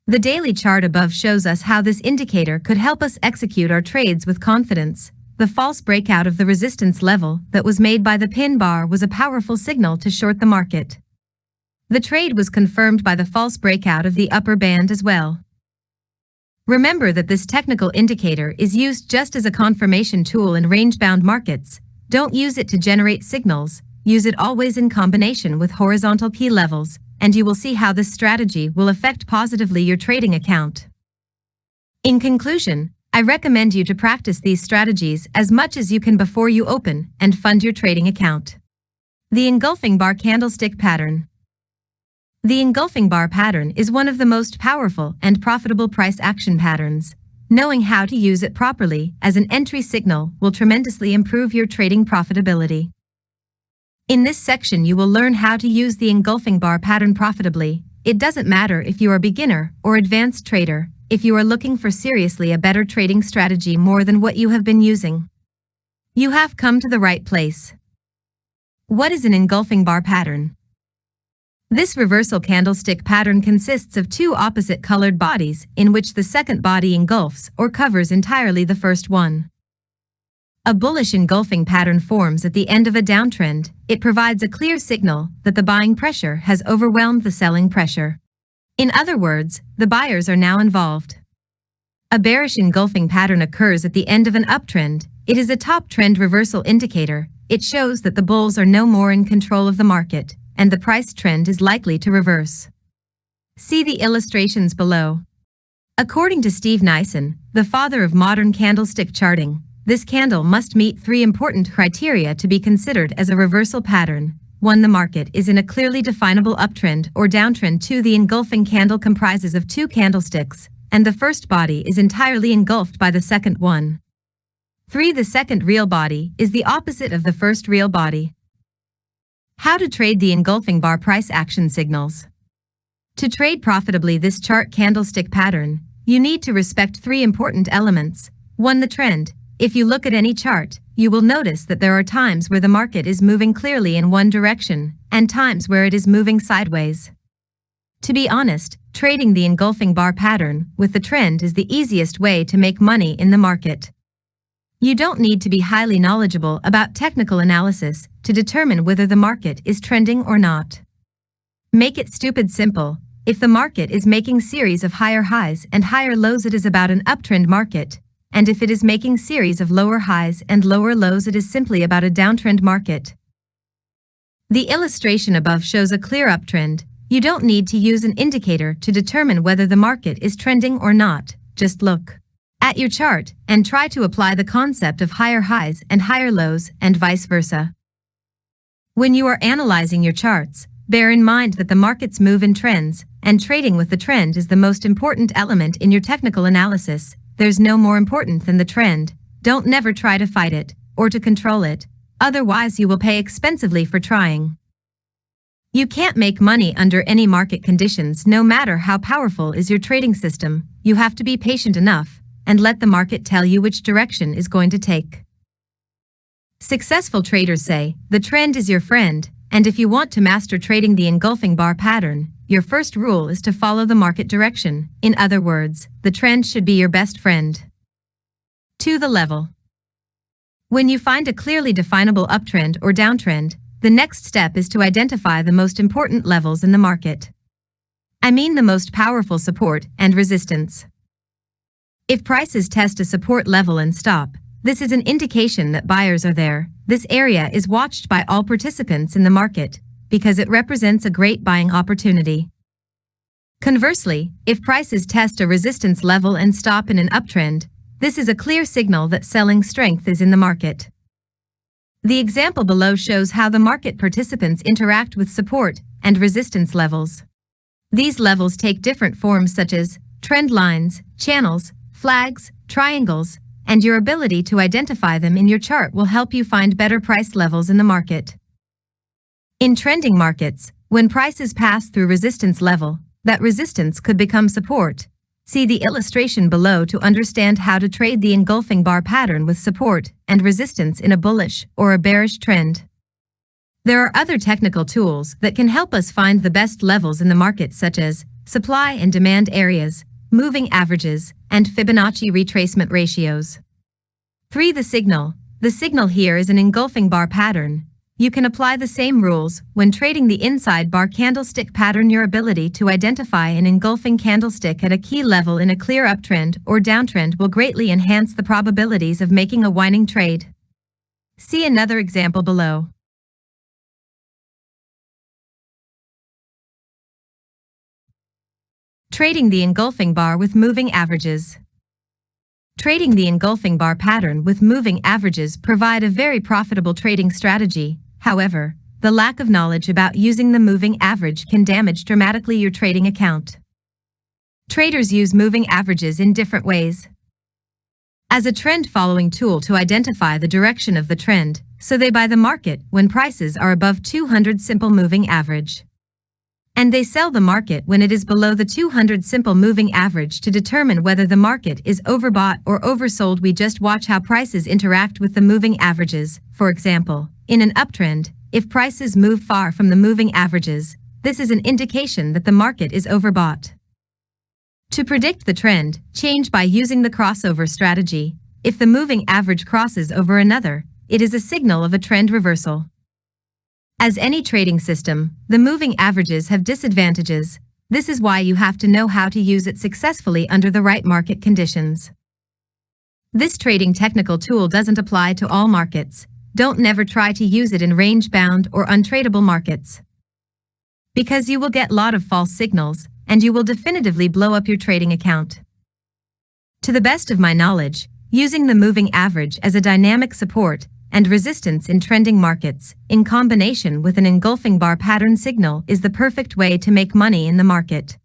The daily chart above shows us how this indicator could help us execute our trades with confidence. The false breakout of the resistance level that was made by the pin bar was a powerful signal to short the market. The trade was confirmed by the false breakout of the upper band as well. Remember that this technical indicator is used just as a confirmation tool in range-bound markets. Don't use it to generate signals. Use it always in combination with horizontal key levels, and you will see how this strategy will affect positively your trading account. In conclusion, I recommend you to practice these strategies as much as you can before you open and fund your trading account. The engulfing bar candlestick pattern. The engulfing bar pattern is one of the most powerful and profitable price action patterns. Knowing how to use it properly as an entry signal will tremendously improve your trading profitability. In this section, you will learn how to use the engulfing bar pattern profitably. It doesn't matter if you are a beginner or advanced trader. If you are looking for seriously a better trading strategy more than what you have been using, you have come to the right place. What is an engulfing bar pattern? This reversal candlestick pattern consists of two opposite colored bodies in which the second body engulfs or covers entirely the first one. A bullish engulfing pattern forms at the end of a downtrend. It provides a clear signal that the buying pressure has overwhelmed the selling pressure. In other words, the buyers are now involved. A bearish engulfing pattern occurs at the end of an uptrend. It is a top trend reversal indicator. It shows that the bulls are no more in control of the market, and the price trend is likely to reverse. See the illustrations below. According to Steve Nyssen, the father of modern candlestick charting, this candle must meet three important criteria to be considered as a reversal pattern. 1. The market is in a clearly definable uptrend or downtrend. 2. The engulfing candle comprises of two candlesticks, and the first body is entirely engulfed by the second one. 3. The second real body is the opposite of the first real body. How to trade the engulfing bar price action signals. To trade profitably this chart candlestick pattern, you need to respect 3 important elements. 1. The trend. If you look at any chart, you will notice that there are times where the market is moving clearly in one direction, and times where it is moving sideways. To be honest, trading the engulfing bar pattern with the trend is the easiest way to make money in the market. You don't need to be highly knowledgeable about technical analysis to determine whether the market is trending or not. Make it stupid simple. If the market is making series of higher highs and higher lows, it is about an uptrend market, and if it is making series of lower highs and lower lows, it is simply about a downtrend market. The illustration above shows a clear uptrend. You don't need to use an indicator to determine whether the market is trending or not. Just look at your chart and try to apply the concept of higher highs and higher lows and vice versa. When you are analyzing your charts, bear in mind that the markets move in trends, and trading with the trend is the most important element in your technical analysis. There's no more important than the trend. Don't never try to fight it or to control it, otherwise you will pay expensively for trying. You can't make money under any market conditions, no matter how powerful is your trading system. You have to be patient enough and let the market tell you which direction is going to take. Successful traders say, the trend is your friend, and if you want to master trading the engulfing bar pattern, your first rule is to follow the market direction. In other words, the trend should be your best friend. 2. The level. When you find a clearly definable uptrend or downtrend, the next step is to identify the most important levels in the market. I mean the most powerful support and resistance. If prices test a support level and stop, this is an indication that buyers are there. This area is watched by all participants in the market because it represents a great buying opportunity. Conversely, if prices test a resistance level and stop in an uptrend, this is a clear signal that selling strength is in the market. The example below shows how the market participants interact with support and resistance levels. These levels take different forms such as trend lines, channels, flags, triangles, and your ability to identify them in your chart will help you find better price levels in the market. In trending markets, when prices pass through resistance level, that resistance could become support. See the illustration below to understand how to trade the engulfing bar pattern with support and resistance in a bullish or a bearish trend. There are other technical tools that can help us find the best levels in the market, such as supply and demand areas, moving averages, and Fibonacci retracement ratios. 3. The signal. The signal here is an engulfing bar pattern. You can apply the same rules when trading the inside bar candlestick pattern. Your ability to identify an engulfing candlestick at a key level in a clear uptrend or downtrend will greatly enhance the probabilities of making a winning trade. See another example below. Trading the engulfing bar with moving averages. Trading the engulfing bar pattern with moving averages provide a very profitable trading strategy. However, the lack of knowledge about using the moving average can damage dramatically your trading account. Traders use moving averages in different ways. As a trend-following tool to identify the direction of the trend, so they buy the market when prices are above 200 simple moving average. And they sell the market when it is below the 200 simple moving average to determine whether the market is overbought or oversold. We just watch how prices interact with the moving averages. For example, in an uptrend, if prices move far from the moving averages, this is an indication that the market is overbought. To predict the trend, change by using the crossover strategy. If the moving average crosses over another, it is a signal of a trend reversal. As any trading system, the moving averages have disadvantages. This is why you have to know how to use it successfully under the right market conditions. This trading technical tool doesn't apply to all markets. Don't never try to use it in range-bound or untradeable markets, because you will get a lot of false signals and you will definitively blow up your trading account. To the best of my knowledge, using the moving average as a dynamic support and resistance in trending markets, in combination with an engulfing bar pattern signal, is the perfect way to make money in the market.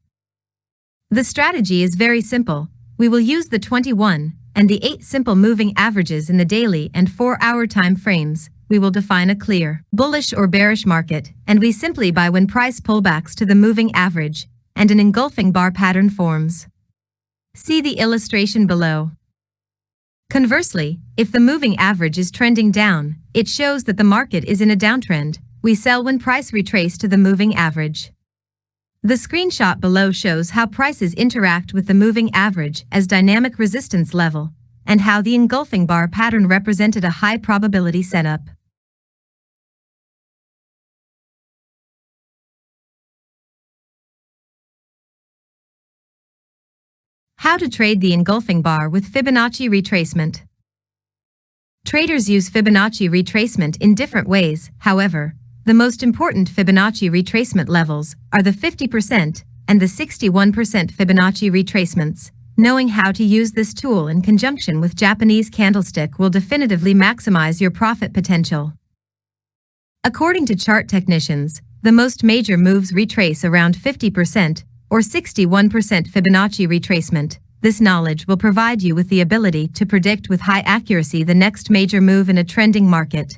The strategy is very simple. We will use the 21 and the 8 simple moving averages in the daily and 4-hour time frames, we will define a clear, bullish or bearish market, and we simply buy when price pullbacks to the moving average and an engulfing bar pattern forms. See the illustration below. Conversely, if the moving average is trending down, it shows that the market is in a downtrend. We sell when price retraces to the moving average. The screenshot below shows how prices interact with the moving average as dynamic resistance level, and how the engulfing bar pattern represented a high probability setup. How to trade the engulfing bar with Fibonacci retracement. Traders use Fibonacci retracement in different ways. However, the most important Fibonacci retracement levels are the 50% and the 61% Fibonacci retracements. Knowing how to use this tool in conjunction with Japanese candlestick will definitively maximize your profit potential. According to chart technicians, the most major moves retrace around 50% or 61% Fibonacci retracement. This knowledge will provide you with the ability to predict with high accuracy the next major move in a trending market.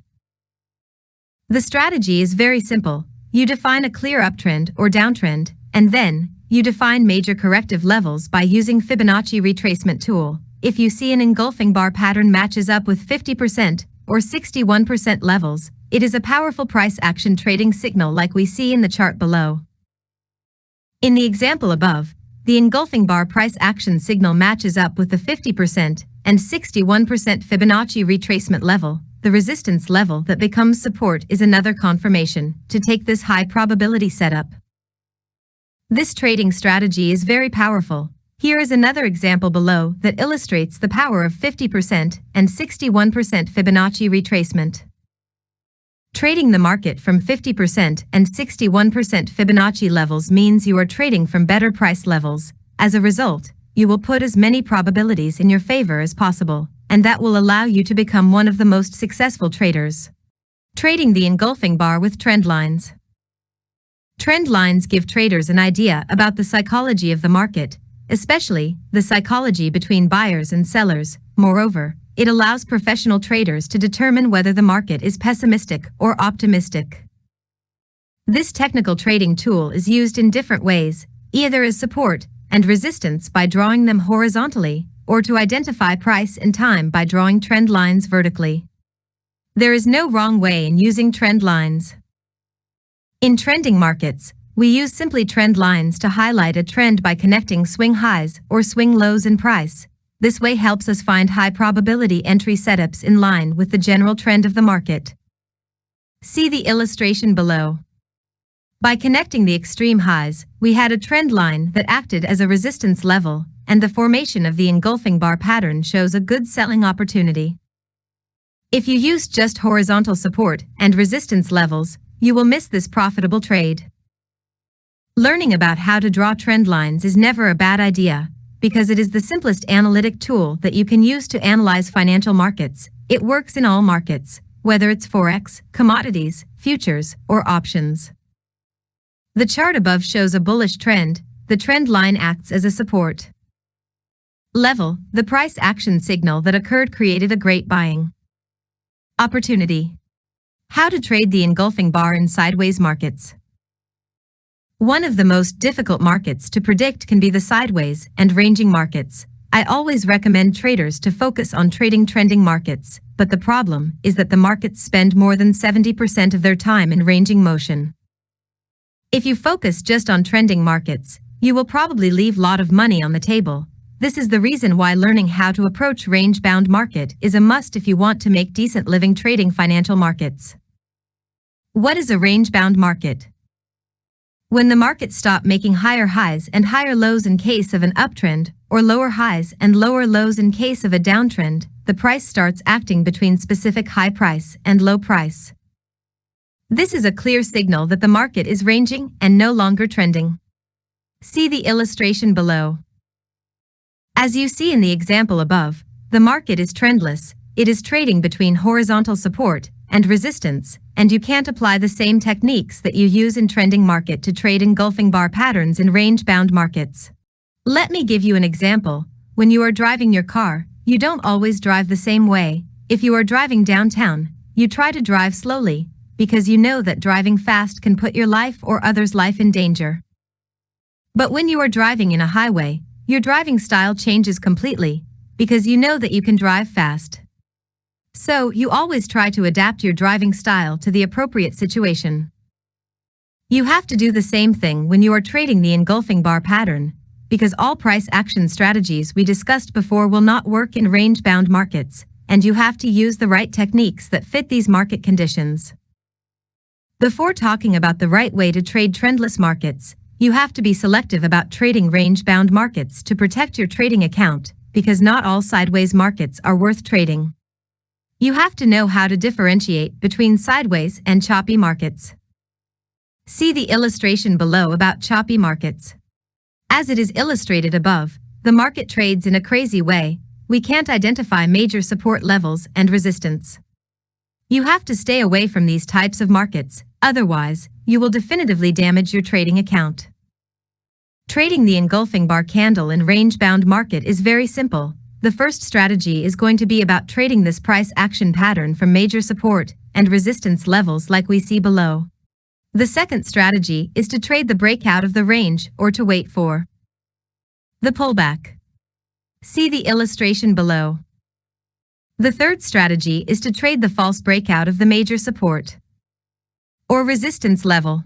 The strategy is very simple. You define a clear uptrend or downtrend, and then you define major corrective levels by using Fibonacci retracement tool. If you see an engulfing bar pattern matches up with 50% or 61% levels, it is a powerful price action trading signal like we see in the chart below. In the example above, the engulfing bar price action signal matches up with the 50% and 61% Fibonacci retracement level. The resistance level that becomes support is another confirmation to take this high probability setup. This trading strategy is very powerful. Here is another example below that illustrates the power of 50% and 61% Fibonacci retracement. Trading the market from 50% and 61% Fibonacci levels means you are trading from better price levels. As a result, you will put as many probabilities in your favor as possible, and that will allow you to become one of the most successful traders. Trading the engulfing bar with trend lines. Trend lines give traders an idea about the psychology of the market, especially the psychology between buyers and sellers. Moreover, it allows professional traders to determine whether the market is pessimistic or optimistic. This technical trading tool is used in different ways, either as support and resistance by drawing them horizontally, or to identify price and time by drawing trend lines vertically. There is no wrong way in using trend lines. In trending markets, we use simply trend lines to highlight a trend by connecting swing highs or swing lows in price. This way helps us find high probability entry setups in line with the general trend of the market. See the illustration below. By connecting the extreme highs, we had a trend line that acted as a resistance level, and the formation of the engulfing bar pattern shows a good selling opportunity. If you use just horizontal support and resistance levels, you will miss this profitable trade. Learning about how to draw trend lines is never a bad idea, because it is the simplest analytic tool that you can use to analyze financial markets. It works in all markets, whether it's forex, commodities, futures, or options. The chart above shows a bullish trend. The trend line acts as a support level. The price action signal that occurred created a great buying opportunity. How to trade the engulfing bar in sideways markets. One of the most difficult markets to predict can be the sideways and ranging markets. I always recommend traders to focus on trading trending markets, but the problem is that the markets spend more than 70% of their time in ranging motion. If you focus just on trending markets, you will probably leave a lot of money on the table. This is the reason why learning how to approach range-bound market is a must if you want to make decent living trading financial markets. What is a range-bound market? When the market stops making higher highs and higher lows in case of an uptrend, or lower highs and lower lows in case of a downtrend, the price starts acting between specific high price and low price. This is a clear signal that the market is ranging and no longer trending. See the illustration below. As you see in the example above, the market is trendless. It is trading between horizontal support and resistance, and you can't apply the same techniques that you use in trending market to trade engulfing bar patterns in range-bound markets. Let me give you an example. When you are driving your car, You don't always drive the same way. If you are driving downtown, you try to drive slowly, because you know that driving fast can put your life or others' life in danger. But when you are driving in a highway, your driving style changes completely, because you know that you can drive fast. So, you always try to adapt your driving style to the appropriate situation. You have to do the same thing when you are trading the engulfing bar pattern, because all price action strategies we discussed before will not work in range-bound markets, and you have to use the right techniques that fit these market conditions. Before talking about the right way to trade trendless markets, you have to be selective about trading range-bound markets to protect your trading account, because not all sideways markets are worth trading. You have to know how to differentiate between sideways and choppy markets. See the illustration below about choppy markets. As it is illustrated above, the market trades in a crazy way. We can't identify major support levels and resistance. You have to stay away from these types of markets, otherwise, you will definitively damage your trading account. Trading the engulfing bar candle in range-bound market is very simple. The first strategy is going to be about trading this price action pattern from major support and resistance levels like we see below. The second strategy is to trade the breakout of the range or to wait for the pullback. See the illustration below. The third strategy is to trade the false breakout of the major support or resistance level.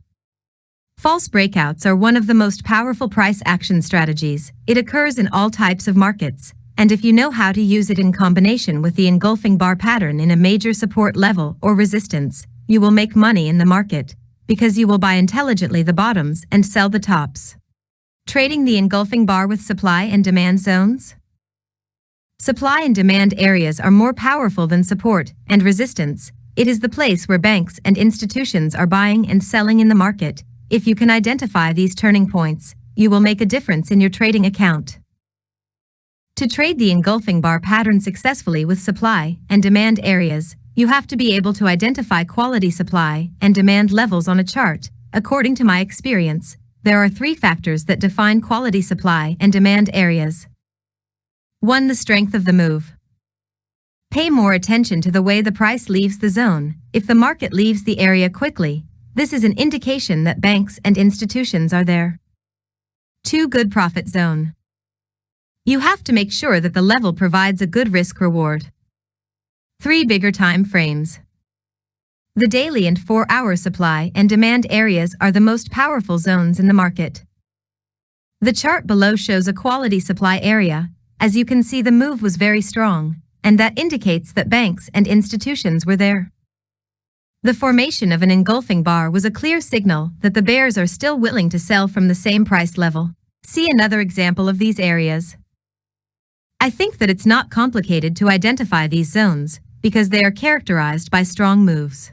False breakouts are one of the most powerful price action strategies. It occurs in all types of markets, and if you know how to use it in combination with the engulfing bar pattern in a major support level or resistance, you will make money in the market, because you will buy intelligently the bottoms and sell the tops. Trading the engulfing bar with supply and demand zones. Supply and demand areas are more powerful than support and resistance. It is the place where banks and institutions are buying and selling in the market. If you can identify these turning points, you will make a difference in your trading account. To trade the engulfing bar pattern successfully with supply and demand areas, you have to be able to identify quality supply and demand levels on a chart. According to my experience, there are 3 factors that define quality supply and demand areas. 1. The strength of the move. Pay more attention to the way the price leaves the zone. If the market leaves the area quickly, this is an indication that banks and institutions are there. 2. Good profit zone. You have to make sure that the level provides a good risk-reward. 3. Bigger time frames. The daily and 4-hour supply and demand areas are the most powerful zones in the market. The chart below shows a quality supply area. As you can see, the move was very strong, and that indicates that banks and institutions were there. The formation of an engulfing bar was a clear signal that the bears are still willing to sell from the same price level. See another example of these areas. I think that it's not complicated to identify these zones, because they are characterized by strong moves.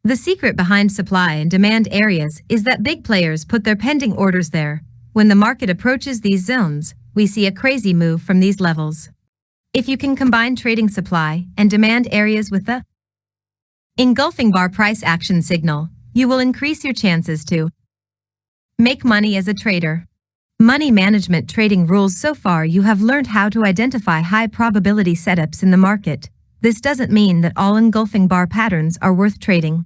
The secret behind supply and demand areas is that big players put their pending orders there. When the market approaches these zones, we see a crazy move from these levels. If you can combine trading supply and demand areas with the engulfing bar price action signal, you will increase your chances to make money as a trader. Money management trading rules. So far you have learned how to identify high probability setups in the market. This doesn't mean that all engulfing bar patterns are worth trading.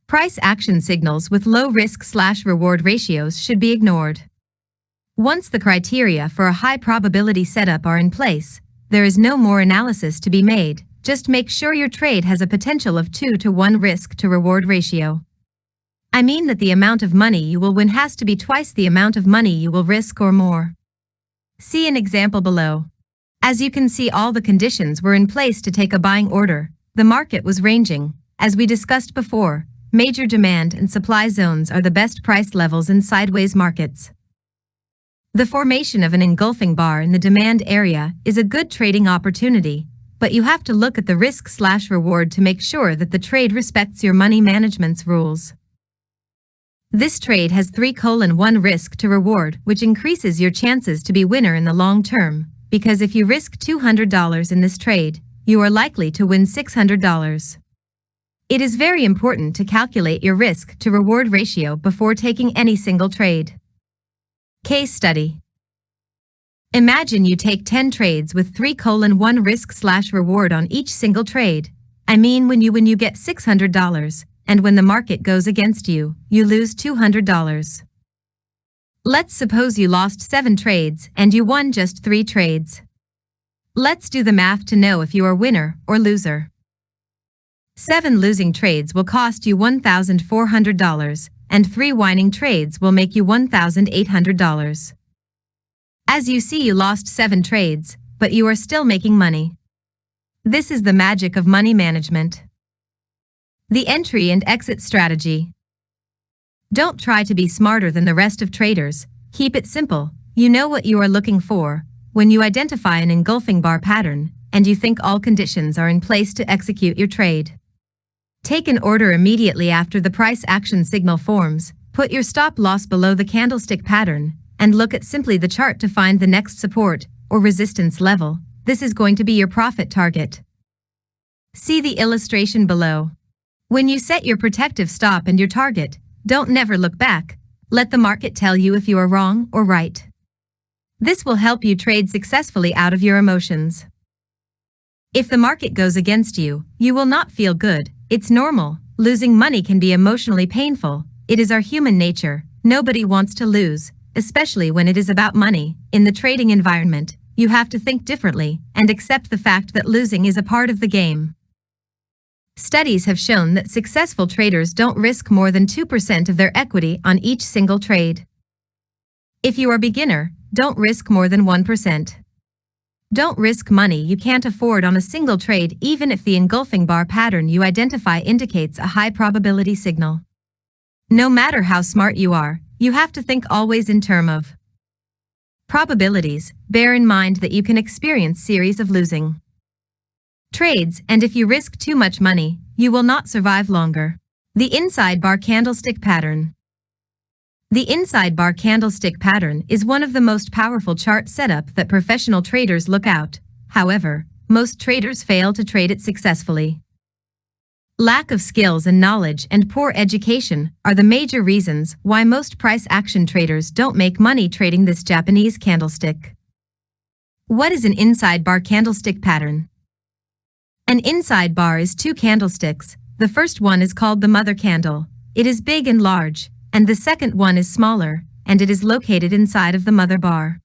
Price action signals with low risk/reward ratios should be ignored. Once the criteria for a high probability setup are in place, there is no more analysis to be made. Just make sure your trade has a potential of 2 to 1 risk to reward ratio. I mean that the amount of money you will win has to be twice the amount of money you will risk or more. See an example below. As you can see, all the conditions were in place to take a buying order. The market was ranging. As we discussed before, major demand and supply zones are the best price levels in sideways markets. The formation of an engulfing bar in the demand area is a good trading opportunity, but you have to look at the risk/reward to make sure that the trade respects your money management's rules. This trade has 3:1 risk to reward, which increases your chances to be winner in the long term, because if you risk $200 in this trade, you are likely to win $600. It is very important to calculate your risk to reward ratio before taking any single trade. Case study. Imagine you take 10 trades with 3:1 risk/reward on each single trade. I mean, when you win, you get $600, and when the market goes against you, you lose $200. Let's suppose you lost 7 trades and you won just 3 trades. Let's do the math to know if you are winner or loser. 7 losing trades will cost you $1,400, and 3 winning trades will make you $1,800. As you see, you lost 7 trades, but you are still making money. This is the magic of money management. The entry and exit strategy. Don't try to be smarter than the rest of traders. Keep it simple. You know what you are looking for. When you identify an engulfing bar pattern, and you think all conditions are in place to execute your trade, take an order immediately after the price action signal forms, put your stop loss below the candlestick pattern, and look at simply the chart to find the next support or resistance level. This is going to be your profit target. See the illustration below. When you set your protective stop and your target, don't never look back. Let the market tell you if you are wrong or right. This will help you trade successfully out of your emotions. If the market goes against you, you will not feel good. It's normal. Losing money can be emotionally painful. It is our human nature. Nobody wants to lose, especially when it is about money. In the trading environment, you have to think differently and accept the fact that losing is a part of the game. Studies have shown that successful traders don't risk more than 2% of their equity on each single trade. If you are a beginner, don't risk more than 1%. Don't risk money you can't afford on a single trade, even if the engulfing bar pattern you identify indicates a high probability signal. No matter how smart you are, you have to think always in terms of probabilities. Bear in mind that you can experience series of losing trades, and if you risk too much money, you will not survive longer. The inside bar candlestick pattern. The inside bar candlestick pattern is one of the most powerful chart setup that professional traders look out. However, most traders fail to trade it successfully. Lack of skills and knowledge and poor education are the major reasons why most price action traders don't make money trading this Japanese candlestick. What is an inside bar candlestick pattern? An inside bar is 2 candlesticks. The first one is called the mother candle. It is big and large, and the second one is smaller, and it is located inside of the mother bar.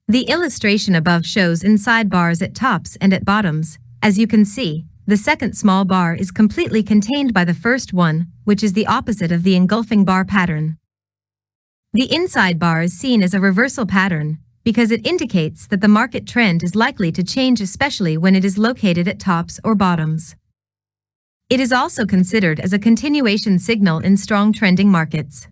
The illustration above shows inside bars at tops and at bottoms. As you can see, the second small bar is completely contained by the first one, which is the opposite of the engulfing bar pattern. The inside bar is seen as a reversal pattern because it indicates that the market trend is likely to change, especially when it is located at tops or bottoms. It is also considered as a continuation signal in strong trending markets.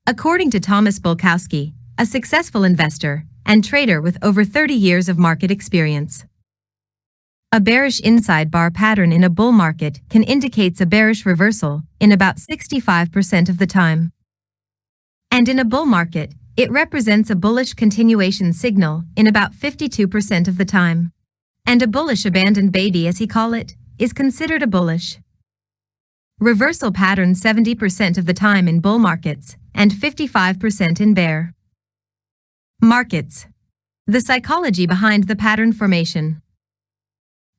According to Thomas Bulkowski, a successful investor and trader with over 30 years of market experience, a bearish inside bar pattern in a bull market can indicate a bearish reversal in about 65% of the time. And in a bull market, it represents a bullish continuation signal in about 52% of the time. And a bullish abandoned baby, as he call it, is considered a bullish reversal pattern 70% of the time in bull markets and 55% in bear markets. The psychology behind the pattern formation.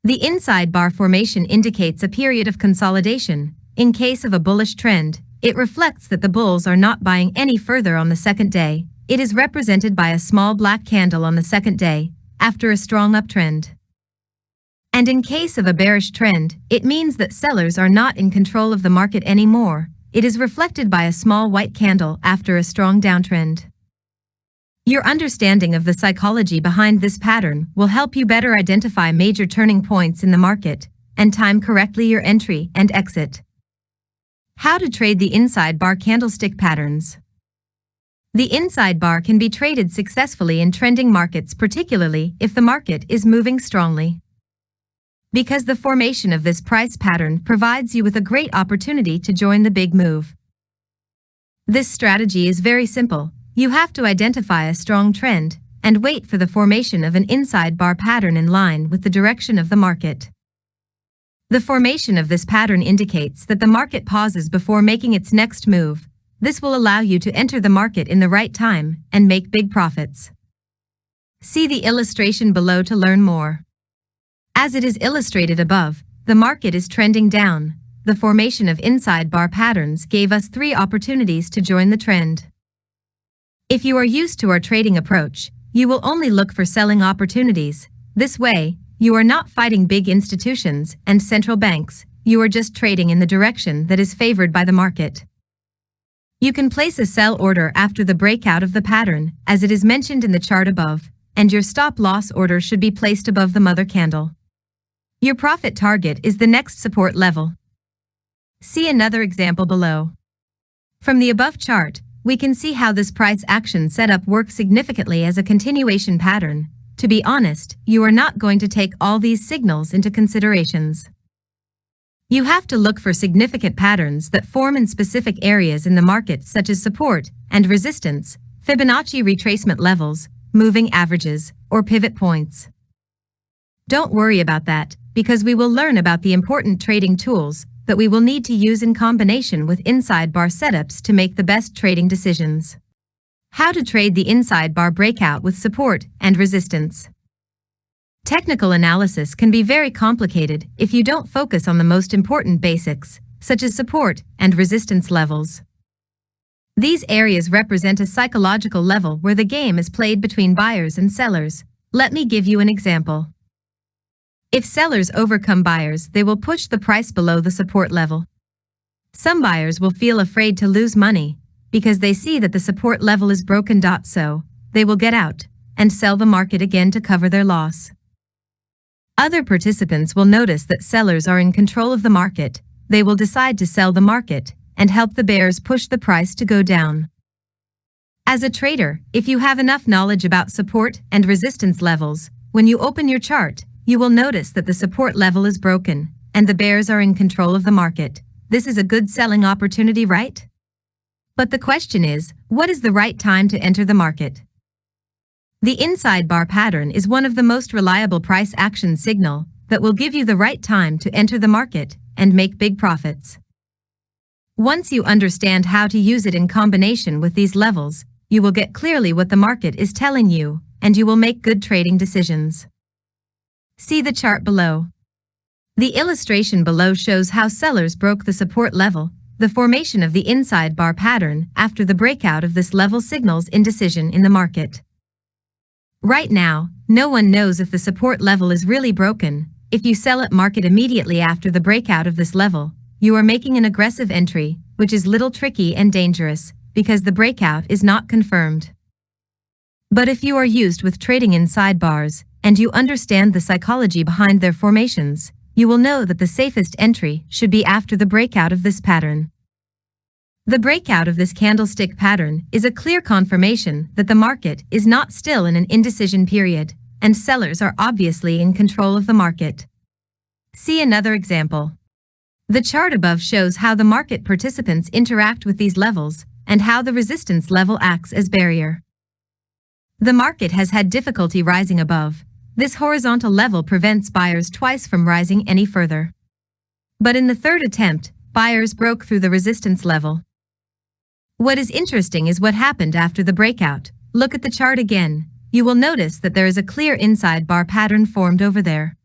The inside bar formation indicates a period of consolidation. In case of a bullish trend, it reflects that the bulls are not buying any further on the second day. It is represented by a small black candle on the second day, after a strong uptrend. And in case of a bearish trend, it means that sellers are not in control of the market anymore. It is reflected by a small white candle after a strong downtrend. Your understanding of the psychology behind this pattern will help you better identify major turning points in the market and time correctly your entry and exit. How to trade the inside bar candlestick patterns. The inside bar can be traded successfully in trending markets, particularly if the market is moving strongly, because the formation of this price pattern provides you with a great opportunity to join the big move. This strategy is very simple. You have to identify a strong trend and wait for the formation of an inside bar pattern in line with the direction of the market. The formation of this pattern indicates that the market pauses before making its next move. This will allow you to enter the market in the right time and make big profits. See the illustration below to learn more. As it is illustrated above, the market is trending down. The formation of inside bar patterns gave us 3 opportunities to join the trend. If you are used to our trading approach, you will only look for selling opportunities. This way, you are not fighting big institutions and central banks, you are just trading in the direction that is favored by the market. You can place a sell order after the breakout of the pattern, as it is mentioned in the chart above, and your stop-loss order should be placed above the mother candle. Your profit target is the next support level. See another example below. From the above chart, we can see how this price action setup works significantly as a continuation pattern. To be honest, you are not going to take all these signals into considerations. You have to look for significant patterns that form in specific areas in the market such as support and resistance, Fibonacci retracement levels, moving averages, or pivot points. Don't worry about that, because we will learn about the important trading tools that we will need to use in combination with inside bar setups to make the best trading decisions. How to trade the inside bar breakout with support and resistance. Technical analysis can be very complicated if you don't focus on the most important basics, such as support and resistance levels. These areas represent a psychological level where the game is played between buyers and sellers. Let me give you an example. If sellers overcome buyers, they will push the price below the support level. Some buyers will feel afraid to lose money because they see that the support level is broken. So, they will get out and sell the market again to cover their loss. Other participants will notice that sellers are in control of the market. They will decide to sell the market and help the bears push the price to go down. As a trader, if you have enough knowledge about support and resistance levels, when you open your chart, you will notice that the support level is broken, and the bears are in control of the market. This is a good selling opportunity, right? But the question is, what is the right time to enter the market? The inside bar pattern is one of the most reliable price action signal that will give you the right time to enter the market and make big profits. Once you understand how to use it in combination with these levels, you will get clearly what the market is telling you, and you will make good trading decisions. See the chart below. The illustration below shows how sellers broke the support level. The formation of the inside bar pattern after the breakout of this level signals indecision in the market. Right now, no one knows if the support level is really broken. If you sell at market immediately after the breakout of this level, you are making an aggressive entry, which is little tricky and dangerous, because the breakout is not confirmed. But if you are used with trading inside bars, and you understand the psychology behind their formations, you will know that the safest entry should be after the breakout of this pattern. The breakout of this candlestick pattern is a clear confirmation that the market is not still in an indecision period, and sellers are obviously in control of the market. See another example. The chart above shows how the market participants interact with these levels, and how the resistance level acts as barrier. The market has had difficulty rising above. This horizontal level prevents buyers twice from rising any further. But in the third attempt, buyers broke through the resistance level. What is interesting is what happened after the breakout. Look at the chart again. You will notice that there is a clear inside bar pattern formed over there.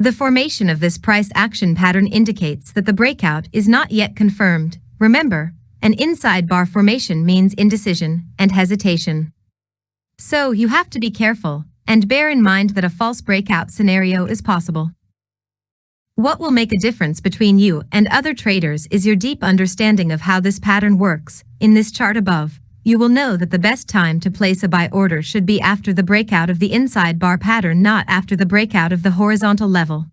The formation of this price action pattern indicates that the breakout is not yet confirmed. Remember, an inside bar formation means indecision and hesitation. So you have to be careful and bear in mind that a false breakout scenario is possible. What will make a difference between you and other traders is your deep understanding of how this pattern works. In this chart above, you will know that the best time to place a buy order should be after the breakout of the inside bar pattern, not after the breakout of the horizontal level.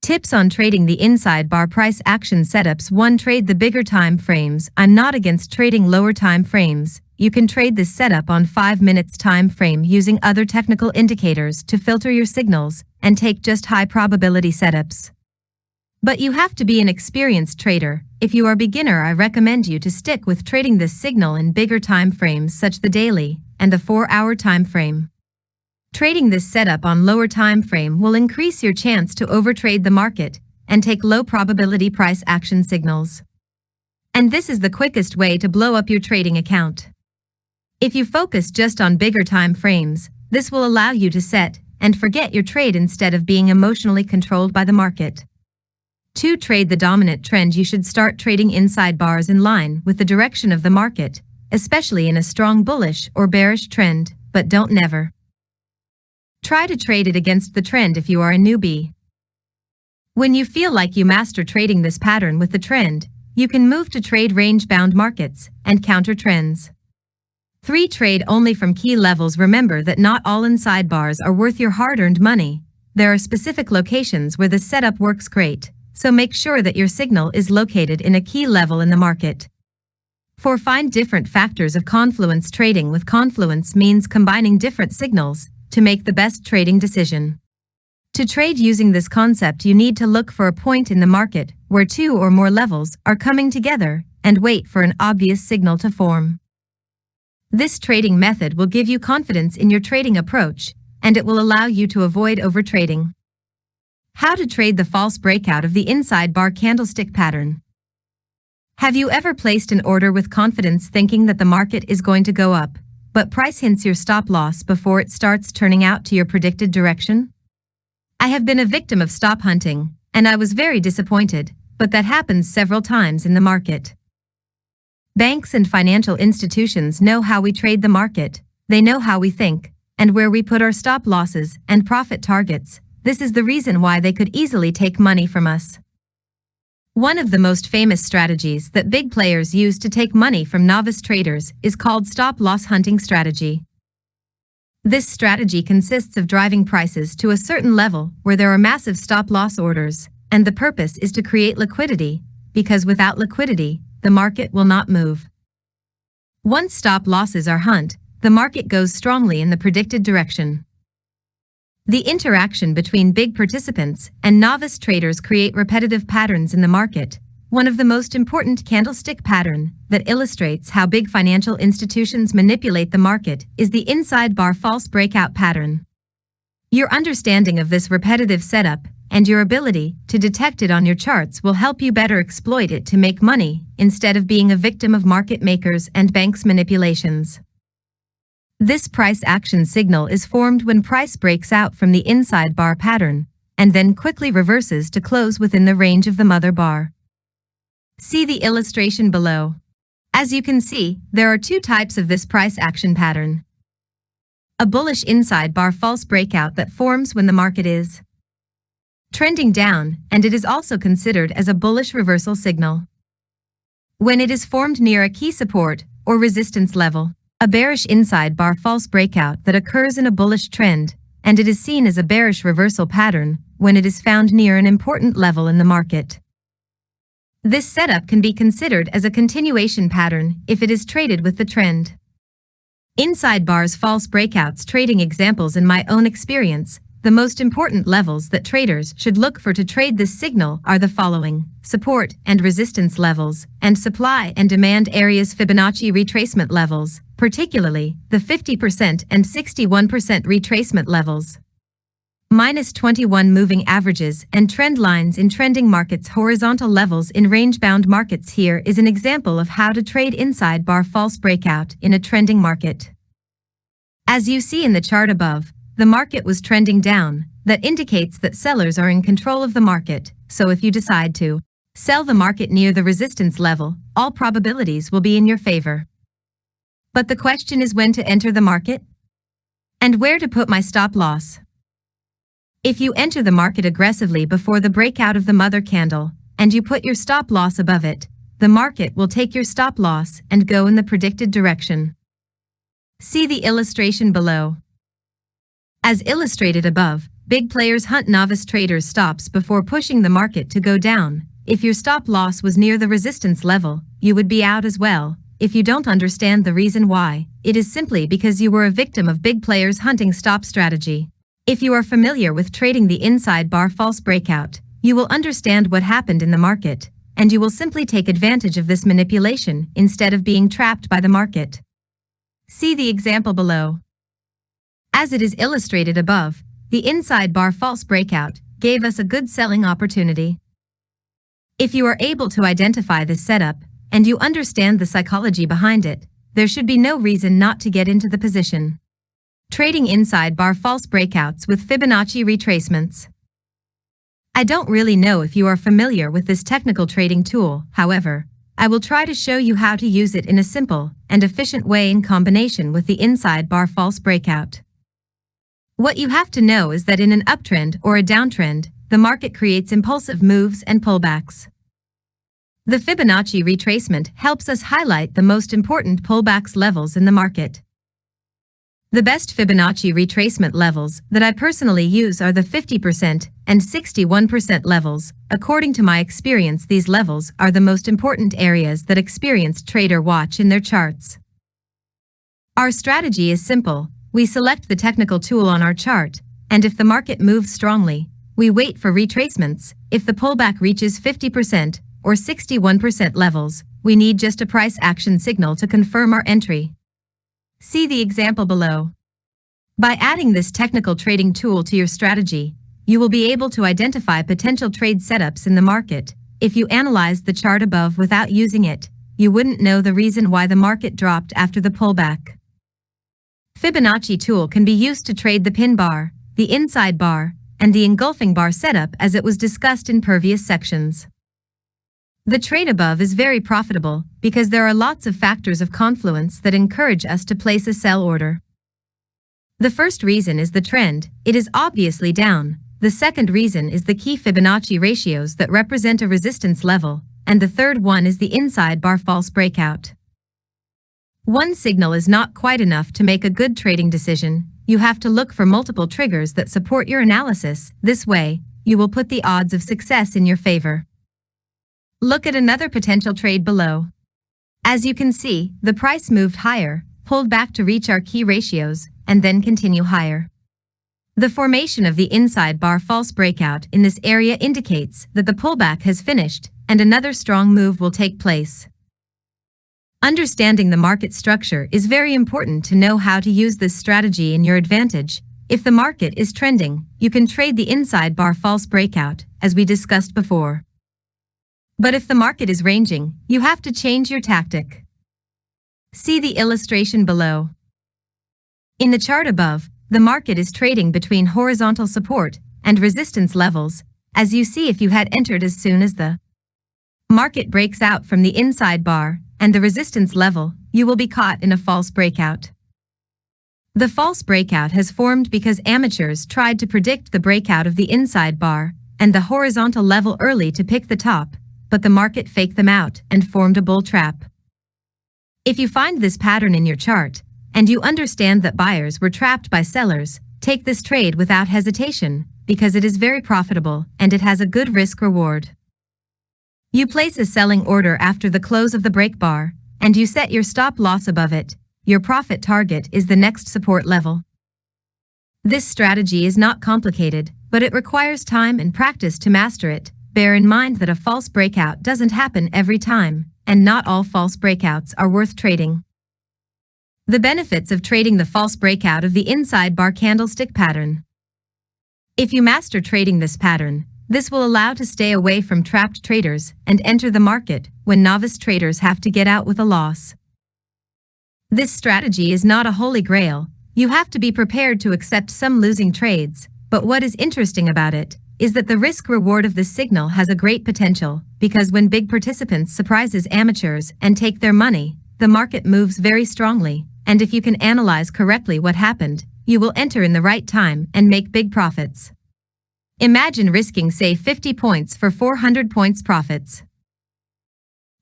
Tips on trading the inside bar price action setups. 1. Trade the bigger time frames. I'm not against trading lower time frames. You can trade this setup on 5 minutes time frame using other technical indicators to filter your signals and take just high probability setups. But you have to be an experienced trader. If you are beginner, I recommend you to stick with trading this signal in bigger time frames such the daily and the 4-hour time frame. Trading this setup on lower time frame will increase your chance to overtrade the market and take low probability price action signals. And this is the quickest way to blow up your trading account. If you focus just on bigger time frames, this will allow you to set and forget your trade instead of being emotionally controlled by the market. To trade the dominant trend, you should start trading inside bars in line with the direction of the market, especially in a strong bullish or bearish trend, but don't never try to trade it against the trend if you are a newbie. When you feel like you master trading this pattern with the trend, you can move to trade range-bound markets and counter trends. 3. Trade only from key levels. Remember that not all inside bars are worth your hard-earned money. There are specific locations where the setup works great, so make sure that your signal is located in a key level in the market. 4. Find different factors of confluence. Trading with confluence means combining different signals to make the best trading decision. To trade using this concept, you need to look for a point in the market where two or more levels are coming together and wait for an obvious signal to form. This trading method will give you confidence in your trading approach, and it will allow you to avoid overtrading. How to trade the false breakout of the inside bar candlestick pattern. Have you ever placed an order with confidence thinking that the market is going to go up, but price hints your stop loss before it starts turning out to your predicted direction? I have been a victim of stop hunting, and I was very disappointed, but that happens several times in the market. Banks and financial institutions know how we trade the market, they know how we think, and where we put our stop losses and profit targets. This is the reason why they could easily take money from us. One of the most famous strategies that big players use to take money from novice traders is called stop loss hunting strategy. This strategy consists of driving prices to a certain level where there are massive stop loss orders, and the purpose is to create liquidity, because without liquidity, the market will not move. Once stop losses are hunt, the market goes strongly in the predicted direction. The interaction between big participants and novice traders create repetitive patterns in the market. One of the most important candlestick pattern that illustrates how big financial institutions manipulate the market is the inside bar false breakout pattern. Your understanding of this repetitive setup and your ability to detect it on your charts will help you better exploit it to make money instead of being a victim of market makers and banks' manipulations. This price action signal is formed when price breaks out from the inside bar pattern and then quickly reverses to close within the range of the mother bar. See the illustration below. As you can see, there are two types of this price action pattern. A bullish inside bar false breakout that forms when the market is trending down, and it is also considered as a bullish reversal signal. When it is formed near a key support or resistance level, a bearish inside bar false breakout that occurs in a bullish trend, and it is seen as a bearish reversal pattern when it is found near an important level in the market. This setup can be considered as a continuation pattern if it is traded with the trend. Inside bars false breakouts trading examples. In my own experience, the most important levels that traders should look for to trade this signal are the following: support and resistance levels, and supply and demand areas. Fibonacci retracement levels, particularly the 50% and 61% retracement levels. -21 moving averages and trend lines in trending markets. Horizontal levels in range-bound markets. Here is an example of how to trade inside bar false breakout in a trending market. As you see in the chart above, the market was trending down. That indicates that sellers are in control of the market, so if you decide to sell the market near the resistance level, all probabilities will be in your favor. But the question is when to enter the market and where to put my stop loss. If you enter the market aggressively before the breakout of the mother candle, and you put your stop loss above it, the market will take your stop loss and go in the predicted direction. See the illustration below. As illustrated above, big players hunt novice traders' stops before pushing the market to go down. If your stop loss was near the resistance level, you would be out as well. If you don't understand the reason why, it is simply because you were a victim of big players' hunting stop strategy. If you are familiar with trading the inside bar false breakout, you will understand what happened in the market, and you will simply take advantage of this manipulation instead of being trapped by the market. See the example below. As it is illustrated above, the inside bar false breakout gave us a good selling opportunity. If you are able to identify this setup, and you understand the psychology behind it, there should be no reason not to get into the position. Trading inside bar false breakouts with Fibonacci retracements. I don't really know if you are familiar with this technical trading tool, however, I will try to show you how to use it in a simple and efficient way in combination with the inside bar false breakout. What you have to know is that in an uptrend or a downtrend, the market creates impulsive moves and pullbacks. The Fibonacci retracement helps us highlight the most important pullbacks levels in the market. The best Fibonacci retracement levels that I personally use are the 50% and 61% levels. According to my experience, these levels are the most important areas that experienced traders watch in their charts. Our strategy is simple. We select the technical tool on our chart, and if the market moves strongly, we wait for retracements. If the pullback reaches 50% or 61% levels, we need just a price action signal to confirm our entry. See the example below. By adding this technical trading tool to your strategy, you will be able to identify potential trade setups in the market. If you analyze the chart above without using it, you wouldn't know the reason why the market dropped after the pullback. Fibonacci tool can be used to trade the pin bar, the inside bar, and the engulfing bar setup as it was discussed in previous sections. The trade above is very profitable because there are lots of factors of confluence that encourage us to place a sell order. The first reason is the trend, it is obviously down. The second reason is the key Fibonacci ratios that represent a resistance level, and the third one is the inside bar false breakout. One signal is not quite enough to make a good trading decision. You have to look for multiple triggers that support your analysis. This way, you will put the odds of success in your favor. Look at another potential trade below. As you can see, the price moved higher, pulled back to reach our key ratios, and then continue higher. The formation of the inside bar false breakout in this area indicates that the pullback has finished, and another strong move will take place. Understanding the market structure is very important to know how to use this strategy in your advantage. If the market is trending, you can trade the inside bar false breakout, as we discussed before. But if the market is ranging, you have to change your tactic. See the illustration below. In the chart above, the market is trading between horizontal support and resistance levels, as you see if you had entered as soon as the market breaks out from the inside bar and the resistance level, you will be caught in a false breakout. The false breakout has formed because amateurs tried to predict the breakout of the inside bar and the horizontal level early to pick the top, but the market faked them out and formed a bull trap. If you find this pattern in your chart, and you understand that buyers were trapped by sellers, take this trade without hesitation, because it is very profitable and it has a good risk-reward. You place a selling order after the close of the break bar, and you set your stop loss above it. Your profit target is the next support level. This strategy is not complicated, but it requires time and practice to master it. Bear in mind that a false breakout doesn't happen every time, and not all false breakouts are worth trading. The benefits of trading the false breakout of the inside bar candlestick pattern. If you master trading this pattern, this will allow to stay away from trapped traders and enter the market when novice traders have to get out with a loss. This strategy is not a holy grail. You have to be prepared to accept some losing trades, but what is interesting about it is that the risk-reward of this signal has a great potential, because when big participants surprises amateurs and take their money, the market moves very strongly, and if you can analyze correctly what happened, you will enter in the right time and make big profits. Imagine risking, say, 50 points for 400 points profits.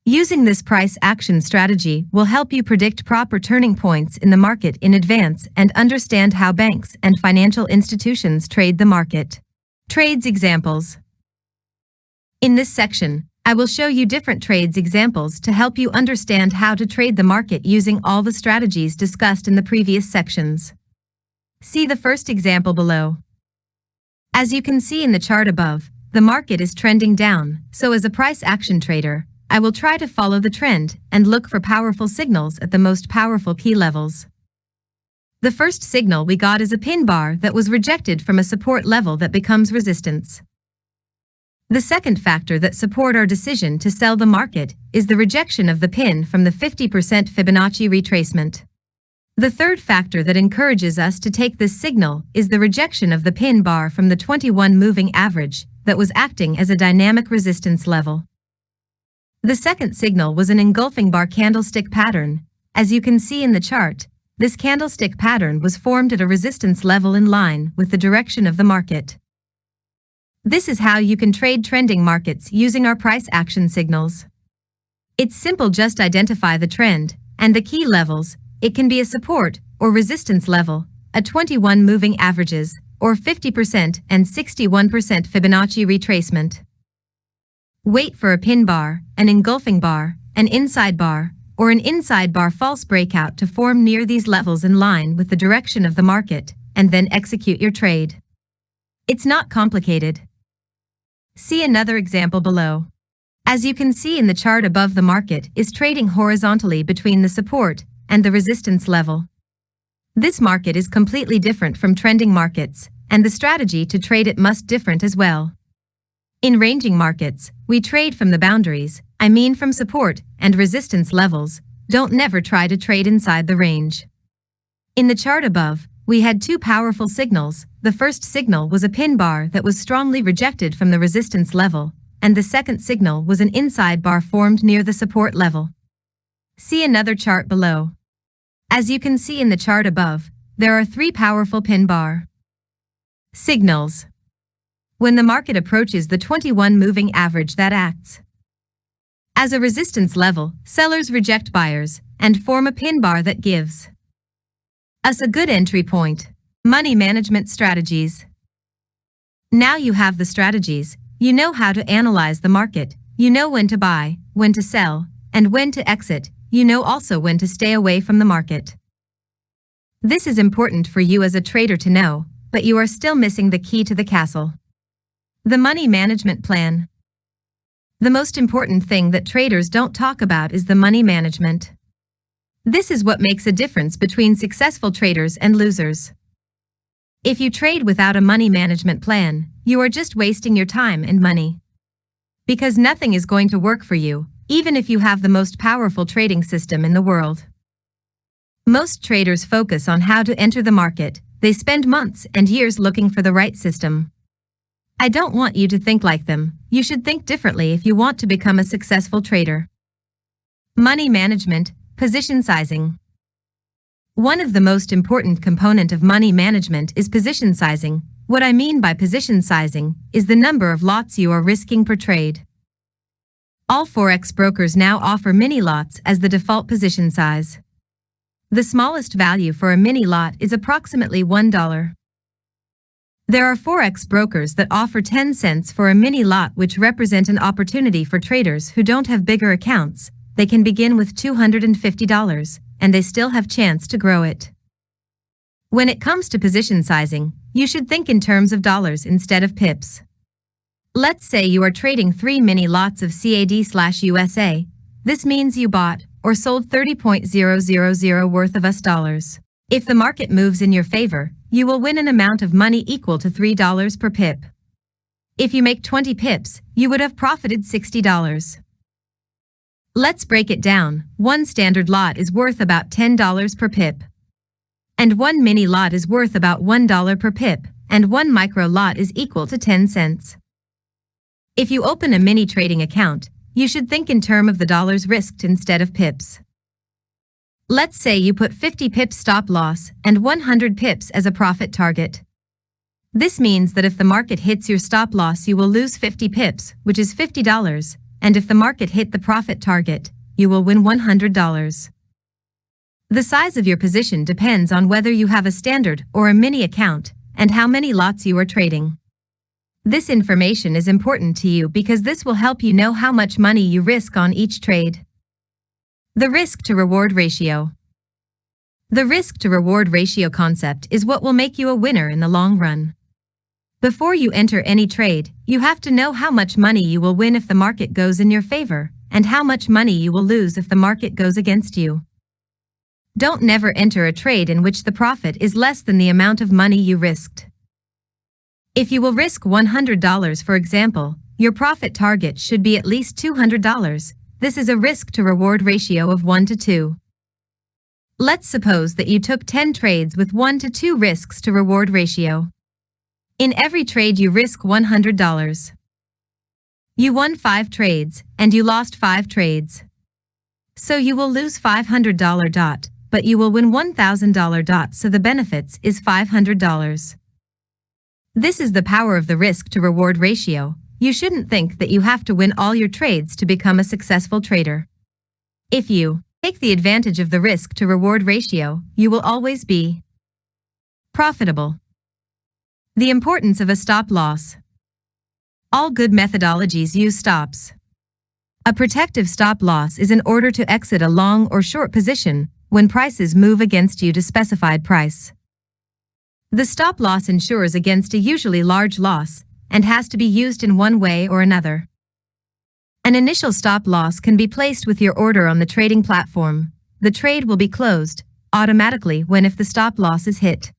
Using this price action strategy will help you predict proper turning points in the market in advance and understand how banks and financial institutions trade the market. Trades examples. In this section, I will show you different trades examples to help you understand how to trade the market using all the strategies discussed in the previous sections. See the first example below. As you can see in the chart above, the market is trending down, so as a price action trader, I will try to follow the trend and look for powerful signals at the most powerful key levels. The first signal we got is a pin bar that was rejected from a support level that becomes resistance. The second factor that support our decision to sell the market is the rejection of the pin from the 50% Fibonacci retracement. The third factor that encourages us to take this signal is the rejection of the pin bar from the 21 moving average that was acting as a dynamic resistance level. The second signal was an engulfing bar candlestick pattern. As you can see in the chart, this candlestick pattern was formed at a resistance level in line with the direction of the market. This is how you can trade trending markets using our price action signals. It's simple, just identify the trend and the key levels. It can be a support or resistance level, a 21 moving averages, or 50% and 61% Fibonacci retracement. Wait for a pin bar, an engulfing bar, an inside bar, or an inside bar false breakout to form near these levels in line with the direction of the market, and then execute your trade. It's not complicated. See another example below. As you can see in the chart above, the market is trading horizontally between the support and the resistance level. This market is completely different from trending markets, and the strategy to trade it must different as well. In ranging markets, we trade from the boundaries, from support and resistance levels. Don't never try to trade inside the range. In the chart above, we had two powerful signals. The first signal was a pin bar that was strongly rejected from the resistance level, and the second signal was an inside bar formed near the support level. See another chart below. As you can see in the chart above, there are three powerful pin bar signals. When the market approaches the 21 moving average that acts as a resistance level, sellers reject buyers and form a pin bar that gives us a good entry point. Money management strategies. Now you have the strategies, you know how to analyze the market, you know when to buy, when to sell, and when to exit. You know also when to stay away from the market. This is important for you as a trader to know, but you are still missing the key to the castle. The money management plan. The most important thing that traders don't talk about is the money management. This is what makes a difference between successful traders and losers. If you trade without a money management plan, you are just wasting your time and money. Because nothing is going to work for you, even if you have the most powerful trading system in the world. Most traders focus on how to enter the market. They spend months and years looking for the right system. I don't want you to think like them. You should think differently if you want to become a successful trader. Money management, position sizing. One of the most important component of money management is position sizing. What I mean by position sizing is the number of lots you are risking per trade. All Forex brokers now offer mini lots as the default position size. The smallest value for a mini lot is approximately $1. There are Forex brokers that offer 10 cents for a mini lot, which represent an opportunity for traders who don't have bigger accounts. They can begin with $250, and they still have chance to grow it. When it comes to position sizing, you should think in terms of dollars instead of pips. Let's say you are trading 3 mini lots of CAD/USA. This means you bought or sold 30.000 worth of US dollars. If the market moves in your favor, you will win an amount of money equal to $3 per pip. If you make 20 pips, you would have profited $60. Let's break it down. One standard lot is worth about $10 per pip. And one mini lot is worth about $1 per pip, and one micro lot is equal to 10 cents. If you open a mini trading account, you should think in terms of the dollars risked instead of pips. Let's say you put 50 pips stop loss and 100 pips as a profit target. This means that if the market hits your stop loss, you will lose 50 pips, which is $50, and if the market hit the profit target, you will win $100. The size of your position depends on whether you have a standard or a mini account, and how many lots you are trading. This information is important to you because this will help you know how much money you risk on each trade. The risk-to-reward ratio. The risk-to-reward ratio concept is what will make you a winner in the long run. Before you enter any trade, you have to know how much money you will win if the market goes in your favor, and how much money you will lose if the market goes against you. Don't never enter a trade in which the profit is less than the amount of money you risked. If you will risk $100, for example, your profit target should be at least $200. This is a risk-to-reward ratio of 1 to 2. Let's suppose that you took 10 trades with 1 to 2 risks-to-reward ratio. In every trade you risk $100. You won 5 trades, and you lost 5 trades. So you will lose $500, but you will win $1,000, so the benefits is $500. This is the power of the risk-to-reward ratio. You shouldn't think that you have to win all your trades to become a successful trader. If you take the advantage of the risk-to-reward ratio, you will always be profitable. The importance of a stop loss. All good methodologies use stops. A protective stop loss is in order to exit a long or short position when prices move against you to specified price. The stop loss ensures against a usually large loss and has to be used in one way or another. An initial stop loss can be placed with your order on the trading platform. The trade will be closed automatically if the stop loss is hit.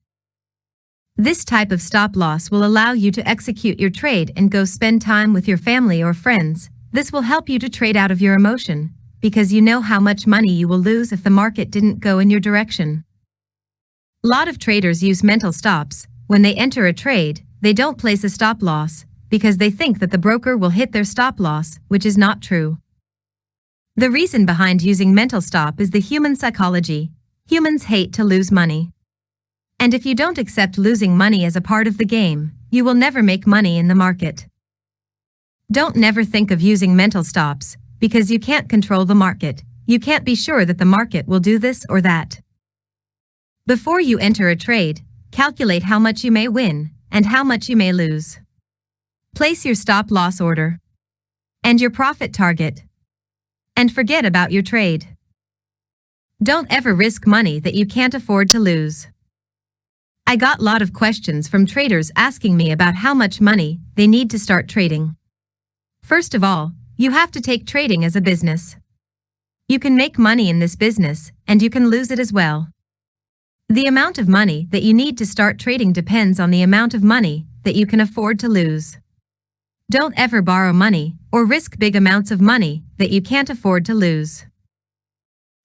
This type of stop loss will allow you to execute your trade and go spend time with your family or friends. This will help you to trade out of your emotion, because you know how much money you will lose if the market didn't go in your direction. A lot of traders use mental stops. When they enter a trade, they don't place a stop loss, because they think that the broker will hit their stop loss, which is not true. The reason behind using mental stop is the human psychology. Humans hate to lose money. And if you don't accept losing money as a part of the game, you will never make money in the market. Don't never think of using mental stops, because you can't control the market. You can't be sure that the market will do this or that. Before you enter a trade, calculate how much you may win and how much you may lose. Place your stop loss order and your profit target, and forget about your trade. Don't ever risk money that you can't afford to lose. I got a lot of questions from traders asking me about how much money they need to start trading. First of all, you have to take trading as a business. You can make money in this business, and you can lose it as well. The amount of money that you need to start trading depends on the amount of money that you can afford to lose. Don't ever borrow money or risk big amounts of money that you can't afford to lose.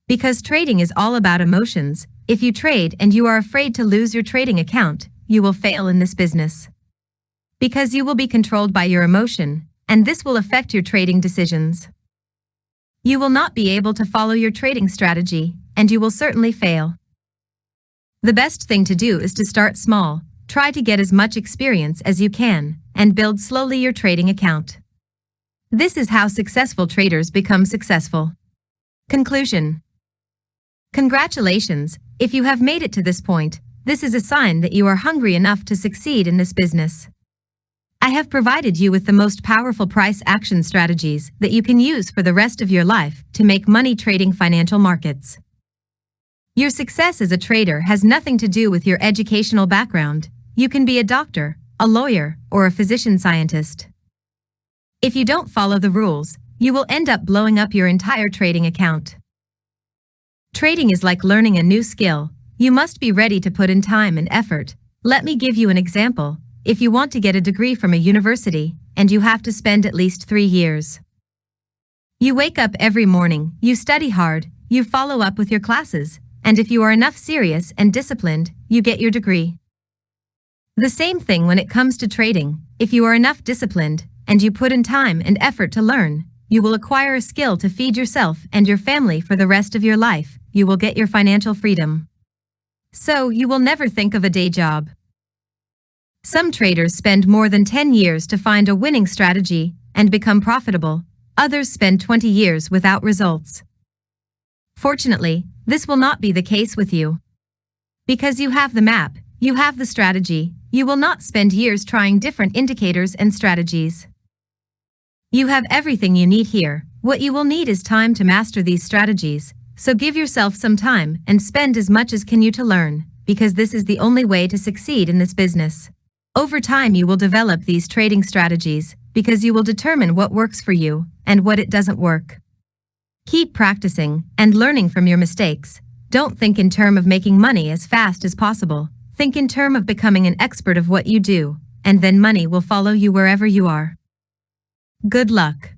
Because trading is all about emotions, if you trade and you are afraid to lose your trading account, you will fail in this business. Because you will be controlled by your emotion, and this will affect your trading decisions. You will not be able to follow your trading strategy, and you will certainly fail. The best thing to do is to start small, try to get as much experience as you can, and build slowly your trading account. This is how successful traders become successful. Conclusion. Congratulations, if you have made it to this point, this is a sign that you are hungry enough to succeed in this business. I have provided you with the most powerful price action strategies that you can use for the rest of your life to make money trading financial markets. Your success as a trader has nothing to do with your educational background. You can be a doctor, a lawyer, or a physician scientist. If you don't follow the rules, you will end up blowing up your entire trading account. Trading is like learning a new skill. You must be ready to put in time and effort. Let me give you an example. If you want to get a degree from a university, and you have to spend at least 3 years. You wake up every morning, you study hard, you follow up with your classes, and if you are enough serious and disciplined, you get your degree. The same thing when it comes to trading. If you are enough disciplined, and you put in time and effort to learn, you will acquire a skill to feed yourself and your family for the rest of your life. You will get your financial freedom. So you will never think of a day job. Some traders spend more than 10 years to find a winning strategy and become profitable. Others spend 20 years without results. Fortunately, this will not be the case with you. Because you have the map, you have the strategy, you will not spend years trying different indicators and strategies. You have everything you need here. What you will need is time to master these strategies. So give yourself some time and spend as much as can you to learn, because this is the only way to succeed in this business. Over time you will develop these trading strategies, because you will determine what works for you and what it doesn't work. Keep practicing and learning from your mistakes. Don't think in terms of making money as fast as possible. Think in terms of becoming an expert of what you do, and then money will follow you wherever you are. Good luck.